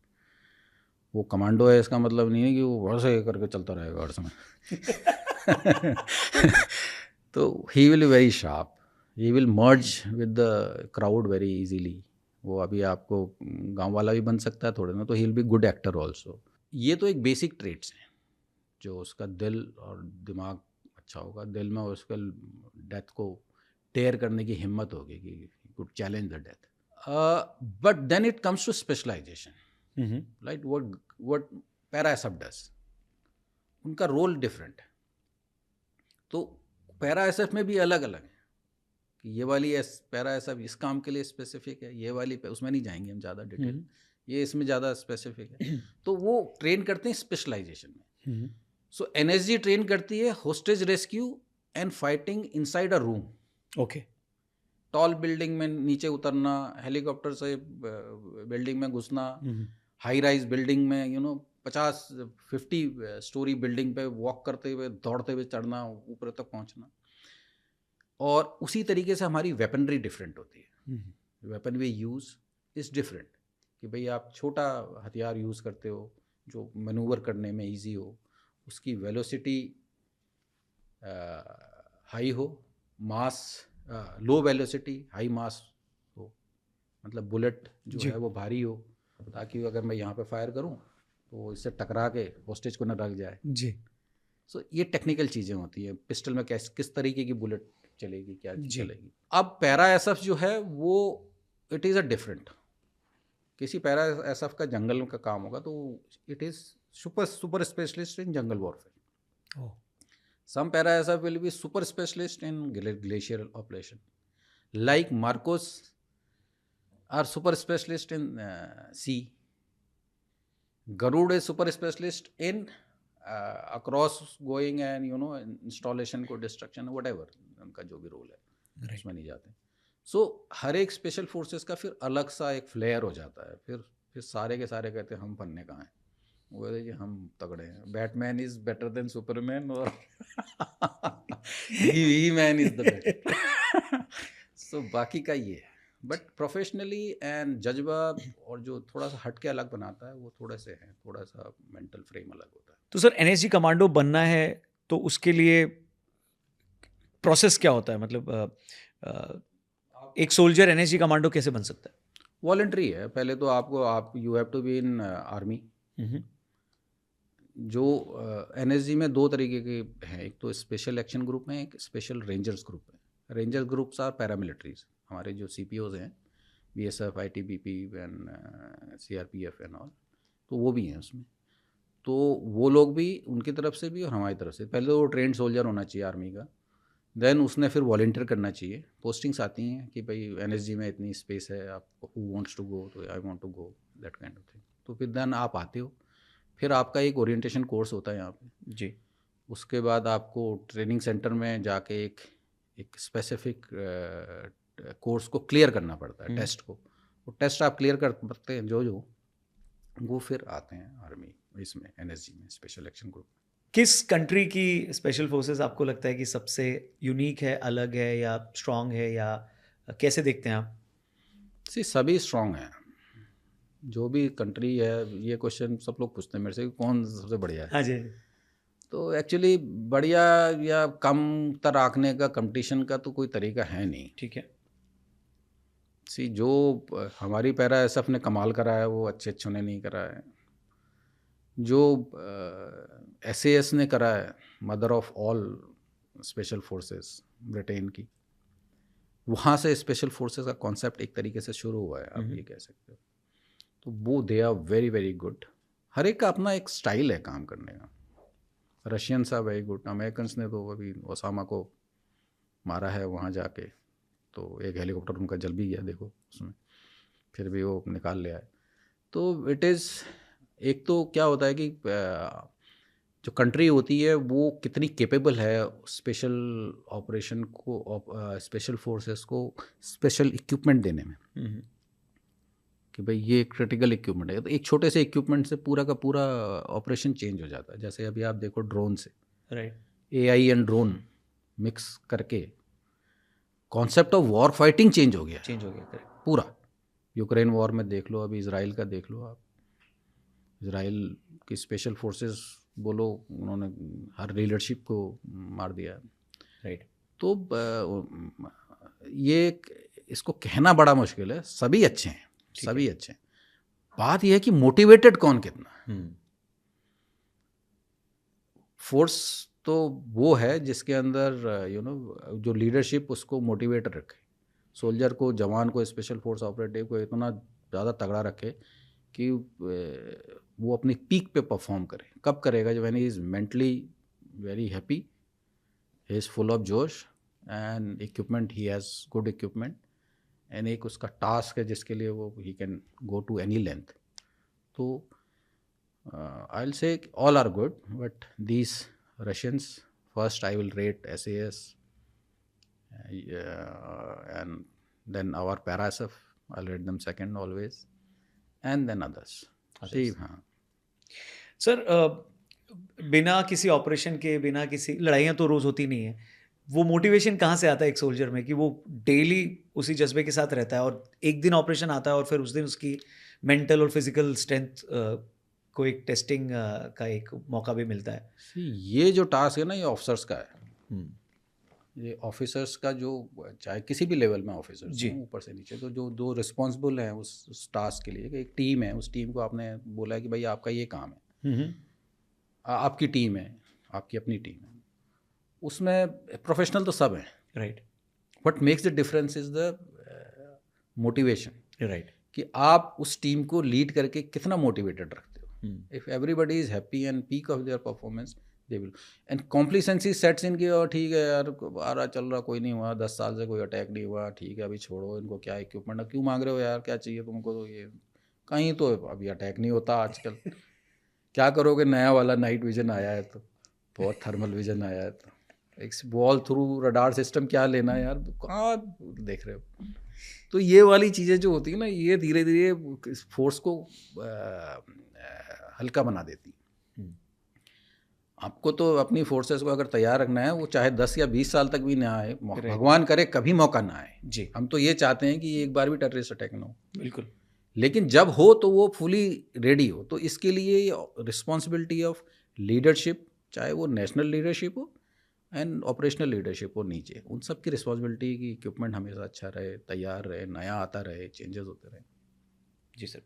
वो कमांडो है इसका मतलब नहीं है कि वो बड़ा से करके चलता रहेगा हर समय। तो ही will be very sharp, he will merge with the crowd very easily. वो अभी आपको गांव वाला भी बन सकता है थोड़े ना, तो ही will be good actor also. ये तो एक बेसिक ट्रेट्स हैं, जो उसका दिल और दिमाग अच्छा होगा। दिल में उसका डेथ को टेयर करने की हिम्मत होगी कि could challenge the death. But then it comes to specialisation, right? What para SF does, उनका रोल डिफरेंट है। तो पैरा एसएफ में भी अलग अलग है कि ये वाली पैरा एसएफ इस काम के लिए स्पेसिफिक है, ये वाली उसमें नहीं जाएंगे हम ज़्यादा डिटेल, ये इसमें ज़्यादा स्पेसिफिक है। तो वो ट्रेन करते हैं स्पेशलाइजेशन में। सो एनएसजी ट्रेन करती है hostage rescue and fighting inside a room. Okay, tall building में नीचे उतरना, हेलीकॉप्टर से बिल्डिंग में घुसना, हाई राइज बिल्डिंग में 50-50 स्टोरी बिल्डिंग पे वॉक करते हुए दौड़ते हुए चढ़ना, ऊपर तक पहुंचना। और उसी तरीके से हमारी वेपनरी डिफरेंट होती है। Weapon we use is different, कि भाई आप छोटा हथियार यूज़ करते हो जो मैनूवर करने में इजी हो, उसकी वेलोसिटी हाई हो, मास लो वेलोसिटी हाई मास हो, मतलब बुलेट जो है वो भारी हो, ताकि अगर मैं यहाँ पे फायर करूँ तो इससे टकरा के होस्टेज को न रख जाए जी। सो ये टेक्निकल चीज़ें होती है, पिस्टल में किस तरीके की बुलेट चलेगी, क्या चलेगी। अब पैरा एसएफ जो है वो इट इज़ अ डिफरेंट, किसी पैरा एसएफ का जंगल का काम होगा तो it is super specialist in jungle warfare. Some para SF will be super specialist in glacier operation, like MARCOS are super specialist in sea, Garud is super specialist in across going and installation को destruction whatever उनका जो भी role है उसमें नहीं जाते। सो हर एक special forces का फिर अलग सा एक फ्लेयर हो जाता है। फिर सारे के सारे कहते हैं हम पन्ने कहाँ हैं, वो कहते हैं हम तगड़े हैं, Batman is better than Superman और ही मैन इज द बेटर। सो बाकी का ये है, बट प्रोफेशनली एंड जज्बा और जो थोड़ा सा हट के अलग बनाता है वो थोड़े से हैं, थोड़ा सा मेंटल फ्रेम अलग होता है। तो सर एनएसजी कमांडो बनना है तो उसके लिए प्रोसेस क्या होता है, मतलब एक सोल्जर एनएसजी कमांडो कैसे बन सकता है? वॉलंटरी है पहले तो, आप you have to be in army. जो एनएसजी में दो तरीके के हैं, एक तो स्पेशल एक्शन ग्रुप है, एक स्पेशल रेंजर्स ग्रुप है। रेंजर्स ग्रुप्स आर पैरामिलिट्रीज, हमारे जो सीपीओज हैं BSF, ITBP and CRPF and all, तो वो भी हैं उसमें। तो वो लोग भी उनकी तरफ से भी और हमारी तरफ से, पहले तो वो ट्रेंड सोल्जर होना चाहिए आर्मी का, देन उसने फिर वॉलंटियर करना चाहिए। पोस्टिंग्स आती हैं कि भाई एनएसजी में इतनी स्पेस है, आप हु वांट्स टू गो, तो I want to go, that kind of thing. तो फिर देन आप आते हो, फिर आपका एक ओरिएंटेशन कोर्स होता है यहाँ पे जी। उसके बाद आपको ट्रेनिंग सेंटर में जाके एक स्पेसिफिक कोर्स को क्लियर करना पड़ता है, टेस्ट को। वो टेस्ट आप क्लियर कर सकते हैं जो वो फिर आते हैं आर्मी इसमें, एनएसजी में, स्पेशल एक्शन ग्रुप। किस कंट्री की स्पेशल फोर्सेस आपको लगता है कि सबसे यूनिक है, अलग है या स्ट्रांग है, या कैसे देखते हैं आप? सभी स्ट्रांग हैं, जो भी कंट्री है। ये क्वेश्चन सब लोग पूछते हैं मेरे से, कौन सबसे बढ़िया है। हाँ जी। तो एक्चुअली बढ़िया या कम तर आंकने का, कंपटीशन का तो कोई तरीका है नहीं। ठीक है, जो हमारी पैरा एसएफ ने कमाल करा है वो अच्छे ने नहीं करा है। जो एसएएस ने करा है, mother of all special forces Britain की, वहाँ से स्पेशल फोर्सेस का कॉन्सेप्ट एक तरीके से शुरू हुआ है, आप ये कह सकते हो। तो वो they are very very good. हर एक का अपना एक स्टाइल है काम करने का। Russians are very good, Americans ने तो अभी ओसामा को मारा है वहाँ जाके, तो एक हेलीकॉप्टर उनका जल भी गया देखो उसमें, फिर भी वो निकाल ले आए। तो इट इज़, एक तो क्या होता है कि जो कंट्री होती है वो कितनी केपेबल है स्पेशल ऑपरेशन को, स्पेशल फोर्सेस को स्पेशल इक्विपमेंट देने में, कि भाई ये क्रिटिकल इक्विपमेंट है, तो एक छोटे से इक्विपमेंट से पूरा का पूरा ऑपरेशन चेंज हो जाता है। जैसे अभी आप देखो ड्रोन से, right, AI and drone mix करके concept of war fighting change हो गया करेक्ट। पूरा। यूक्रेन वॉर में देख लो, अभी इसराइल का देख लो आप, इसराइल की स्पेशल फोर्सेस बोलो, उन्होंने हर लीडरशिप को मार दिया। राइट, तो ये इसको कहना बड़ा मुश्किल है, सभी अच्छे हैं, सभी अच्छे हैं। बात यह है कि मोटिवेटेड कौन कितना। फोर्स तो वो है जिसके अंदर जो लीडरशिप उसको मोटिवेट रखे, सोल्जर को, जवान को, स्पेशल फोर्स ऑपरेटिव को इतना ज़्यादा तगड़ा रखे कि वो अपनी पीक पे परफॉर्म करे। कब करेगा? जब when he is mentally very happy, he is full of josh, and equipment, he has good equipment, and एक उसका टास्क है जिसके लिए वो he can go to any length. तो I will say all are good, but these Russians first I will rate SAS, and then our parasaf, I'll rate them second always, and then others. See, हाँ sir, बिना किसी operation के, बिना किसी, लड़ाइयाँ तो रोज़ होती नहीं है, वो मोटिवेशन कहाँ से आता है एक सोल्जर में कि वो डेली उसी जज्बे के साथ रहता है और एक दिन ऑपरेशन आता है और फिर उस दिन उसकी मेंटल और फिजिकल स्ट्रेंथ को एक टेस्टिंग का एक मौका भी मिलता है। See, ये जो टास्क है ना, ये ऑफिसर्स का है। ये ऑफिसर्स का, जो चाहे किसी भी लेवल में ऑफिसर्स जी। हैं, ऊपर से नीचे, तो जो दो रिस्पॉन्सिबल हैं उस टास्क के लिए, कि एक टीम है, उस टीम को आपने बोला कि भाई आपका ये काम है, आपकी टीम है, आपकी अपनी टीम है, उसमें प्रोफेशनल तो सब हैं, right, what makes the difference is the motivation, right, कि आप उस टीम को लीड करके कितना मोटिवेटेड रखते हो। If everybody is happy and peak of their performance, they will, and complacency sets in की, और ठीक है यार, आ रहा चल रहा, कोई नहीं हुआ, 10 साल से कोई अटैक नहीं हुआ, ठीक है अभी छोड़ो इनको, क्या इक्विपमेंट क्यों मांग रहे हो यार, क्या चाहिए तुमको, तो ये कहीं तो अभी अटैक नहीं होता आजकल, क्या करोगे, नया वाला नाइट विजन आया है, तो बहुत थर्मल विजन आया है, तो एक वॉल थ्रू रडार सिस्टम क्या लेना है यार, कहाँ देख रहे हो। तो ये वाली चीज़ें जो होती है ना, ये धीरे धीरे फोर्स को हल्का बना देती। आपको तो अपनी फोर्सेस को अगर तैयार रखना है, वो चाहे 10 या 20 साल तक भी ना आए, भगवान करे कभी मौका ना आए जी, हम तो ये चाहते हैं कि एक बार भी टेररिस्ट अटैक ना हो, बिल्कुल, लेकिन जब हो तो वो फुली रेडी हो। तो इसके लिए रिस्पॉन्सिबिलिटी ऑफ लीडरशिप, चाहे वो नेशनल लीडरशिप हो एंड ऑपरेशनल लीडरशिप हो नीचे, उन सब की रिस्पॉन्सिबिलिटी की इक्विपमेंट हमेशा अच्छा रहे, तैयार रहे, नया आता रहे, चेंजेस होते रहे। जी सर।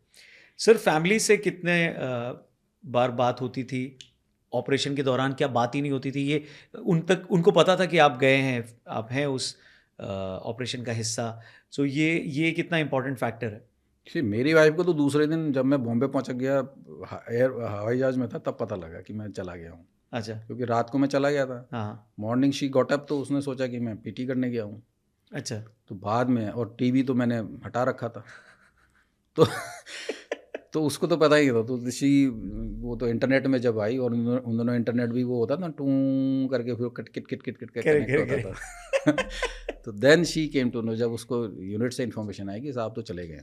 सर, फैमिली से कितने बार बात होती थी ऑपरेशन के दौरान? क्या बात ही नहीं होती थी? ये उनको पता था कि आप गए हैं, आप हैं उस ऑपरेशन का हिस्सा, सो ये कितना इम्पोर्टेंट फैक्टर है? जी, मेरी वाइफ को तो दूसरे दिन जब मैं बॉम्बे पहुंच गया, हवाई जहाज में था, तब पता लगा कि मैं चला गया हूँ, अच्छा, क्योंकि रात को मैं चला गया था। हाँ, मॉर्निंग शी गॉट अप, तो उसने सोचा कि मैं पीटी करने गया हूँ, अच्छा, तो बाद में, और टीवी तो मैंने हटा रखा था, तो तो उसको तो पता ही था, तो वो तो इंटरनेट में जब आई, और उन्होंने इंटरनेट भी वो होता था ना, टू करके फिर kit kit kit kit kit के कनेक्ट होता था। तो then she came to know, जब उसको यूनिट से इन्फॉर्मेशन आई कि साहब तो चले गए,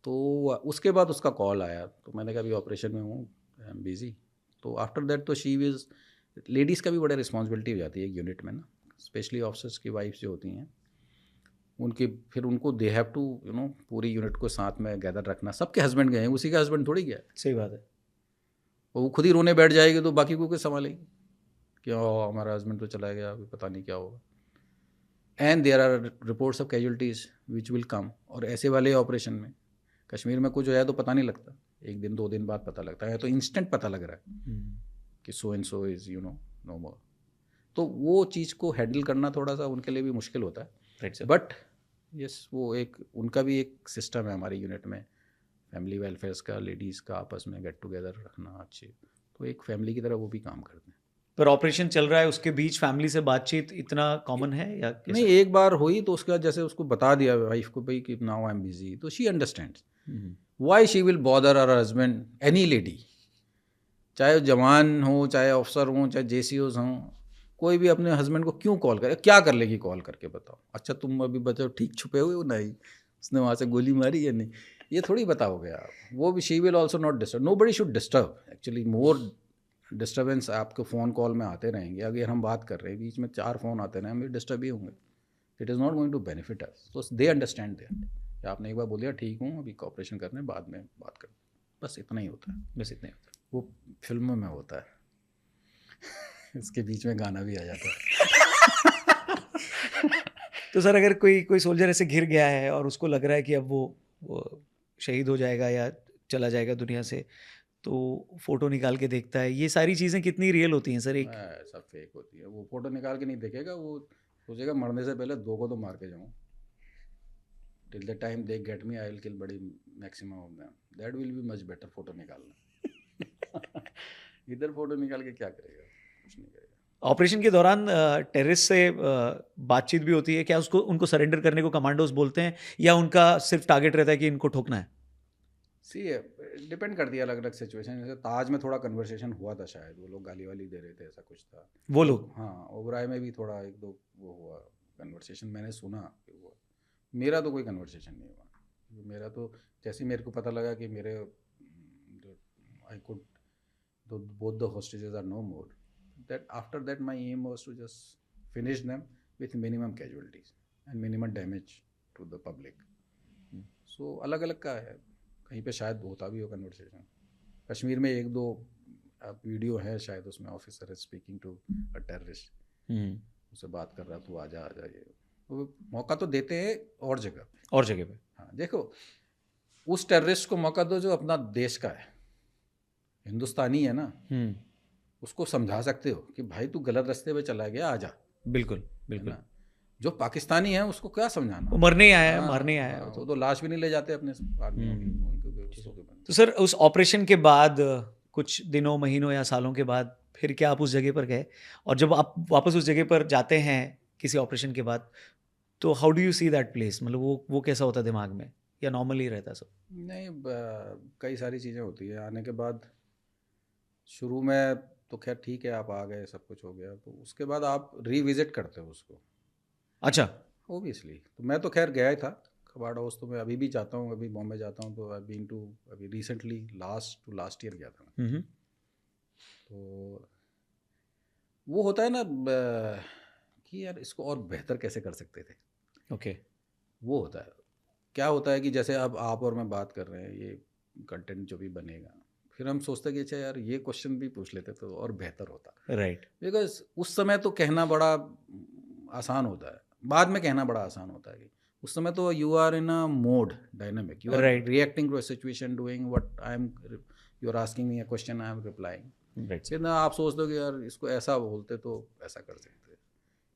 तो उसके बाद उसका कॉल आया, तो मैंने कहा अभी ऑपरेशन में हूँ, आई एम बिजी। तो आफ्टर दैट तो शी इज़, लेडीज़ का भी बड़ा रिस्पॉन्सिबिलिटी हो जाती है एक यूनिट में ना, स्पेशली ऑफिसर्स की वाइफ्स जो होती हैं, उनकी फिर उनको दे हैव टू पूरी यूनिट को साथ में गैदर रखना। सबके हस्बैंड गए हैं, उसी का हस्बैंड थोड़ी गया है, सही बात है। वो खुद ही रोने बैठ जाएगी, तो बाकी को कैसे संभालेगी कि हमारा हस्बैंड तो चला गया, अभी पता नहीं क्या होगा। And there are reports of casualties which will come, और ऐसे वाले ऑपरेशन में कश्मीर में कुछ हो जाए तो पता नहीं लगता, 1 दिन 2 दिन बाद पता लगता है, तो इंस्टेंट पता लग रहा है कि so and so is no more. तो वो चीज़ को हैंडल करना थोड़ा सा उनके लिए भी मुश्किल होता है, राइट सर। बट यस, वो एक उनका भी एक सिस्टम है हमारी यूनिट में, फैमिली वेलफेयर्स का, लेडीज़ का आपस में गेट टुगेदर रखना अच्छे, तो एक फैमिली की तरह वो भी काम करते हैं। पर ऑपरेशन चल रहा है, उसके बीच फैमिली से बातचीत इतना कॉमन है या कैसा? नहीं, एक बार हुई तो उसके बाद जैसे उसको बता दिया वाइफ को भाई कि नाउ आई एम बिजी, तो she understands why she will bother her husband, any lady, चाहे जवान हो, चाहे अफसर हो, चाहे जेसीओज हों, कोई भी अपने हस्बैंड को क्यों कॉल करे, क्या कर लेगी कॉल करके बताओ? अच्छा तुम अभी बताओ ठीक छुपे हुए हो, नहीं उसने वहाँ से गोली मारी या नहीं, ये थोड़ी बताओगे आप। वो भी she will also not disturb, nobody should disturb actually, more disturbance आपके फ़ोन कॉल में आते रहेंगे। अगर हम बात कर रहे हैं बीच में 4 फ़ोन आते रहे, हम भी डिस्टर्ब ही होंगे, it is not going to benefit us, तो दे अंडरस्टैंड दैट। आपने एक बार बोल दिया ठीक हूँ अभी कॉपरेशन करने, बाद में बात कर, बस इतना ही होता है, बस इतना ही होता है। वो फिल्मों में होता है इसके बीच में गाना भी आ जाता है। तो सर अगर कोई सोल्जर ऐसे घिर गया है और उसको लग रहा है कि अब वो शहीद हो जाएगा या चला जाएगा दुनिया से, तो फोटो निकाल के देखता है, ये सारी चीज़ें कितनी रियल होती हैं सर? एक सब फेक होती है, वो फोटो निकाल के नहीं देखेगा, वो सोचेगा मरने से पहले 2 को तो मार के जाऊँ, till the time they get me I will kill बड़ी maximum of them, that will be much better photo निकालना। इधर फोटो निकाल के क्या करेगा, कुछ नहीं करेगा। ऑपरेशन के दौरान टेररिस्ट से बातचीत भी होती है क्या? उसको उनको सरेंडर करने को कमांडोज बोलते हैं या उनका सिर्फ टारगेट रहता है कि इनको ठोकना है? सी डिपेंड करती है अलग अलग सिचुएशन। जैसे ताज में थोड़ा कन्वर्सेशन हुआ था, शायद वो लोग गाली वाली दे रहे थे, ऐसा कुछ था वो लोग? हाँ, ओबराय में भी थोड़ा 1-2 वो हुआ कन्वर्सेशन, मैंने सुना कि हुआ। मेरा तो कोई कन्वर्सेशन नहीं हुआ, मेरा तो जैसे ही मेरे को पता लगा कि मेरे I could both the hostages are no more, that after that my aim was to just finish them with minimum casualties and minimum damage to the public. So अलग अलग का है, कहीं पे शायद होता भी हो कन्वर्सेशन। कश्मीर में 1-2 वीडियो है शायद, उसमें ऑफिसर है स्पीकिंग टू अ टेररिस्ट, उससे बात कर रहा, तू आजा आजा, ये वो मौका तो देते हैं और जगह पे। हाँ देखो, उस टेररिस्ट को मौका दो जो अपना देश का है, हिंदुस्तानी है ना, उसको समझा सकते हो कि भाई तू गलत रास्ते पे चला गया, आजा। बिल्कुल बिल्कुल। जो पाकिस्तानी है उसको क्या समझाना, वो मरने ही आया है, मारने आया है, वो तो लाश भी नहीं ले जाते अपने आदमियों की। तो सर उस ऑपरेशन के बाद कुछ दिनों, महीनों या सालों के बाद फिर क्या आप उस जगह पर गए? और जब आप वापस उस जगह पर जाते हैं किसी ऑपरेशन के बाद, तो how do you see that place? मतलब वो कैसा होता है दिमाग में, या नॉर्मल ही रहता सब? नहीं, कई सारी चीज़ें होती है आने के बाद। शुरू में तो खैर ठीक है, आप आ गए, सब कुछ हो गया, तो उसके बाद आप रिविजिट करते हो उसको। अच्छा। ओबियसली, तो मैं तो खैर गया ही था कबाड़ हाउस, तो मैं अभी भी जाता हूँ, अभी बॉम्बे जाता हूँ तो आई बीन टू, अभी रिसेंटली लास्ट ईयर गया था मैं। तो वो होता है ना कि यार इसको और बेहतर कैसे कर सकते थे। ओके। वो होता है, क्या होता है कि जैसे अब आप और मैं बात कर रहे हैं, ये कंटेंट जो भी बनेगा, फिर हम सोचते हैं कि अच्छा यार ये क्वेश्चन भी पूछ लेते तो और बेहतर होता। राइट। बिकॉज उस समय तो कहना बड़ा आसान होता है, बाद में कहना बड़ा आसान होता है। कि उस समय तो you are in a mode dynamic, you are reacting to a situation, doing what I am, you are asking me a question, I am replying. फिर ना आप सोचते हो कि यार इसको ऐसा बोलते तो ऐसा कर सकते हैं,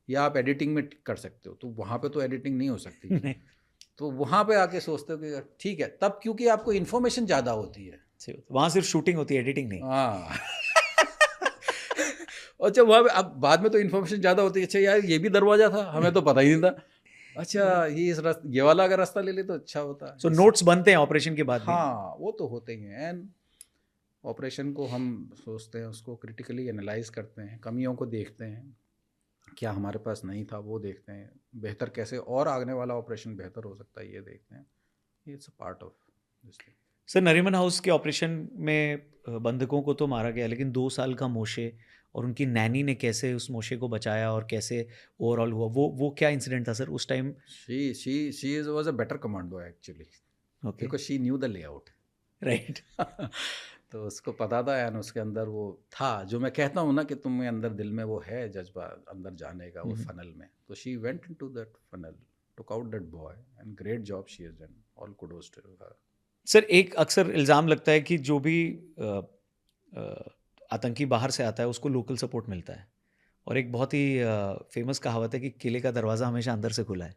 या आप एडिटिंग में कर सकते हो, तो वहाँ पे तो एडिटिंग नहीं हो सकती। तो वहाँ पे आके सोचते हो कि ठीक है, तब क्योंकि आपको इन्फॉर्मेशन ज़्यादा होती है, वहाँ सिर्फ शूटिंग होती है, एडिटिंग नहीं। हाँ। अच्छा, वहाँ पे अब बाद में तो इन्फॉर्मेशन ज़्यादा होती है, अच्छा यार ये भी दरवाजा था, हमें तो पता ही नहीं था, अच्छा ये इस रास्ते, ये वाला अगर रास्ता ले ले तो अच्छा होता। सो नोट्स बनते हैं ऑपरेशन के बाद? हाँ, वो तो होते ही हैं। एंड ऑपरेशन को हम सोचते हैं, उसको क्रिटिकली एनालाइज करते हैं, कमियों को देखते हैं, क्या हमारे पास नहीं था वो देखते हैं, बेहतर कैसे और आगने वाला ऑपरेशन बेहतर हो सकता है ये देखते हैं। It's a part of this thing. Sir Nariman house के ऑपरेशन में बंधकों को तो मारा गया, लेकिन 2 साल का मोशे और उनकी नैनी ने कैसे उस मोशे को बचाया और कैसे ओवरऑल हुआ, वो क्या इंसिडेंट था सर उस time? She was a better commando actually, okay. Because she knew the layout. Right. तो उसको पता था, एंड उसके अंदर वो था, जो मैं कहता हूँ ना कि तुम्हें अंदर दिल में वो है जज्बा अंदर जाने का, वो फनल में, तो she went into that funnel, took out that boy, and great job she has done, all kudos to her. Sir एक अक्सर इल्ज़ाम लगता है कि जो भी आतंकी बाहर से आता है उसको लोकल सपोर्ट मिलता है, और एक बहुत ही फेमस कहावत है कि किले का दरवाज़ा हमेशा अंदर से खुला है।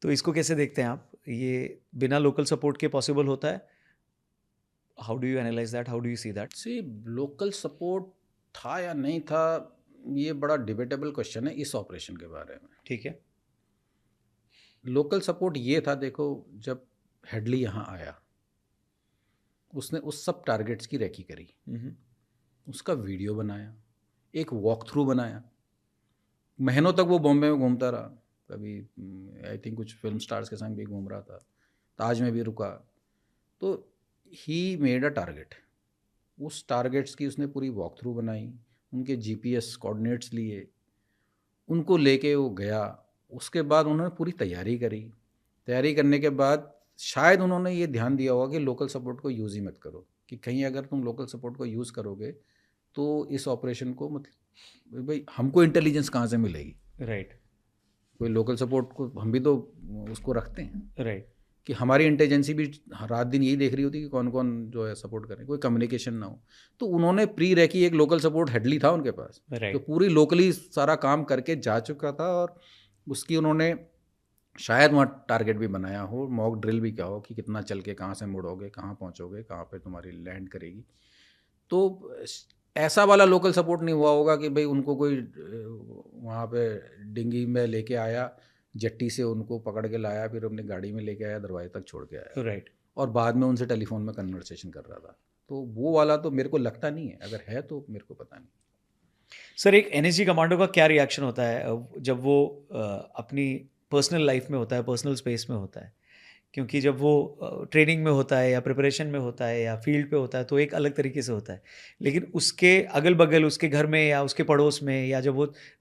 तो इसको कैसे देखते हैं आप? ये बिना लोकल सपोर्ट के पॉसिबल होता है? How do you analyse that, how do you see that? See, local support था या नहीं था, ये बड़ा डिबेटेबल क्वेश्चन है इस ऑपरेशन के बारे में। ठीक है। लोकल सपोर्ट ये था, देखो जब हेडली यहाँ आया उसने उस सब टारगेट्स की रेकी करी, उसका वीडियो बनाया, एक वॉक थ्रू बनाया, महीनों तक वो बॉम्बे में घूमता रहा, कभी आई थिंक कुछ फिल्म स्टार्स के संग भी घूम रहा था, ताज में भी रुका। तो ही मेड अ टारगेट, उस टारगेट्स की उसने पूरी वॉक थ्रू बनाई, उनके जीपीएस कोऑर्डिनेट्स लिए, उनको लेके वो गया। उसके बाद उन्होंने पूरी तैयारी करी। तैयारी करने के बाद शायद उन्होंने ये ध्यान दिया होगा कि लोकल सपोर्ट को यूज़ ही मत करो, कि कहीं अगर तुम लोकल सपोर्ट को यूज़ करोगे तो इस ऑपरेशन को मतलब भाई हमको इंटेलिजेंस कहाँ से मिलेगी। राइट। कोई लोकल सपोर्ट को हम भी तो उसको रखते हैं। राइट। कि हमारी इंटेलिजेंसी भी रात दिन यही देख रही होती कि कौन कौन जो है सपोर्ट करें, कोई कम्युनिकेशन ना हो। तो उन्होंने प्री रैकी, एक लोकल सपोर्ट हेडली था उनके पास, तो पूरी लोकली सारा काम करके जा चुका था, और उसकी उन्होंने शायद वहाँ टारगेट भी बनाया हो, मॉक ड्रिल भी क्या हो कि कितना चल के कहाँ से मुड़ोगे, कहाँ पहुँचोगे, कहाँ पे तुम्हारी लैंड करेगी। तो ऐसा वाला लोकल सपोर्ट नहीं हुआ होगा कि भाई उनको कोई वहाँ पे डिंगी में लेके आया, जट्टी से उनको पकड़ के लाया, फिर अपनी गाड़ी में लेके आया, दरवाजे तक छोड़ के आया। राइट। और बाद में उनसे टेलीफोन में कन्वर्सेशन कर रहा था। तो वो वाला तो मेरे को लगता नहीं है, अगर है तो मेरे को पता नहीं। सर, एक एनएसजी कमांडो का क्या रिएक्शन होता है जब वो अपनी पर्सनल लाइफ में होता है, पर्सनल स्पेस में होता है? क्योंकि जब वो ट्रेनिंग में होता है या प्रिपरेशन में होता है या फील्ड पे होता है तो एक अलग तरीके से होता है, लेकिन उसके अगल बगल, उसके घर में या उसके पड़ोस में, या जब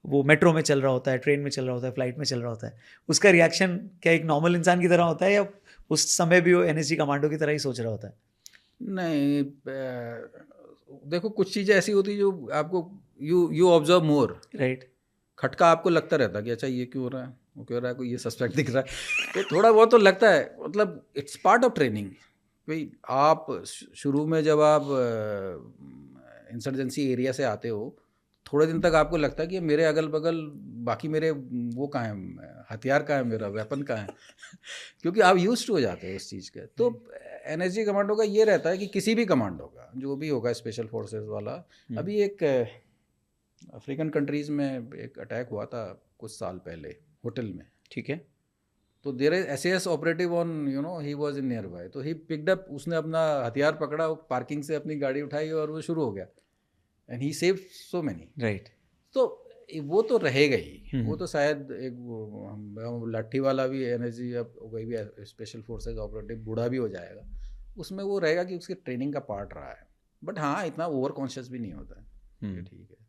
वो मेट्रो में चल रहा होता है, ट्रेन में चल रहा होता है, फ्लाइट में चल रहा होता है, उसका रिएक्शन क्या एक नॉर्मल इंसान की तरह होता है, या उस समय भी वो एनएसजी कमांडो की तरह ही सोच रहा होता है? नहीं, देखो कुछ चीज़ें ऐसी होती जो आपको यू ऑब्जर्व मोर। राइट। खटका आपको लगता रहता है कि अच्छा ये क्यों हो रहा है, वो क्यों हो रहा है, कोई ये सस्पेक्ट दिख रहा है, तो थोड़ा बहुत तो लगता है। मतलब इट्स पार्ट ऑफ ट्रेनिंग। भाई आप शुरू में जब आप इंसर्जेंसी एरिया से आते हो, थोड़े दिन तक आपको लगता है कि मेरे अगल बगल बाकी मेरे वो कहाँ हैं, हथियार कहाँ है, मेरा वेपन कहाँ है क्योंकि आप यूज्ड हो जाते हो उस चीज़ के। तो एनएसजी कमांडो का ये रहता है कि किसी भी कमांडो का जो भी होगा, स्पेशल फोर्सेस वाला, अभी एक अफ्रीकन कंट्रीज़ में एक अटैक हुआ था कुछ साल पहले होटल में। ठीक है। तो there is SAS operative on he was in nearby, तो ही पिक्ड अप, उसने अपना हथियार पकड़ा, पार्किंग से अपनी गाड़ी उठाई और वो शुरू हो गया, and he save so many. Right. तो वो तो रहेगा ही, वो तो शायद एक लाठी वाला भी एनर्जी, अब कोई भी स्पेशल फोर्सेज ऑपरेटिव बूढ़ा भी हो जाएगा, उसमें वो रहेगा कि उसके ट्रेनिंग का पार्ट रहा है। बट हाँ, इतना ओवर कॉन्शियस भी नहीं होता है, ठीक है।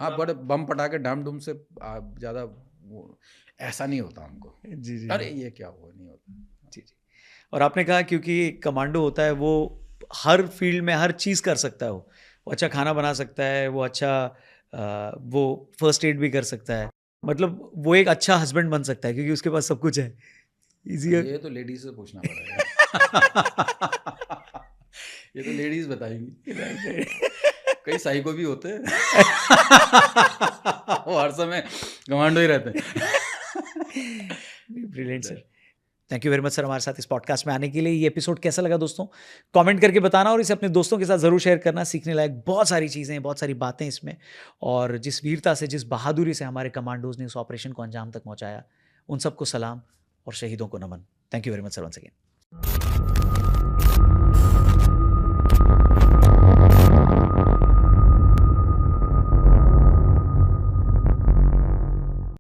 हाँ, बड़े बम पटाके डाम डूम से ज़्यादा वो ऐसा नहीं होता हमको। जी जी। अरे ये क्या हुआ, नहीं होता। जी जी। और आपने कहा क्योंकि कमांडो होता है वो हर फील्ड में हर चीज़ कर सकता है, वो अच्छा खाना बना सकता है, वो अच्छा वो फर्स्ट एड भी कर सकता है, मतलब वो एक अच्छा हस्बैंड बन सकता है क्योंकि उसके पास सब कुछ है। इजियर। ये तो लेडीज से पूछना पड़ेगा ये तो लेडीज बताएंगी। कई साइको भी होते हैं वो हर समय कमांडो ही रहते हैं। Brilliant sir, thank you very much sir हमारे साथ इस पॉडकास्ट में आने के लिए। ये एपिसोड कैसा लगा दोस्तों, कमेंट करके बताना, और इसे अपने दोस्तों के साथ ज़रूर शेयर करना। सीखने लायक बहुत सारी चीज़ें हैं, बहुत सारी बातें इसमें, और जिस वीरता से, जिस बहादुरी से हमारे कमांडोज ने उस ऑपरेशन को अंजाम तक पहुंचाया, उन सबको सलाम और शहीदों को नमन। Thank you very much sir once again.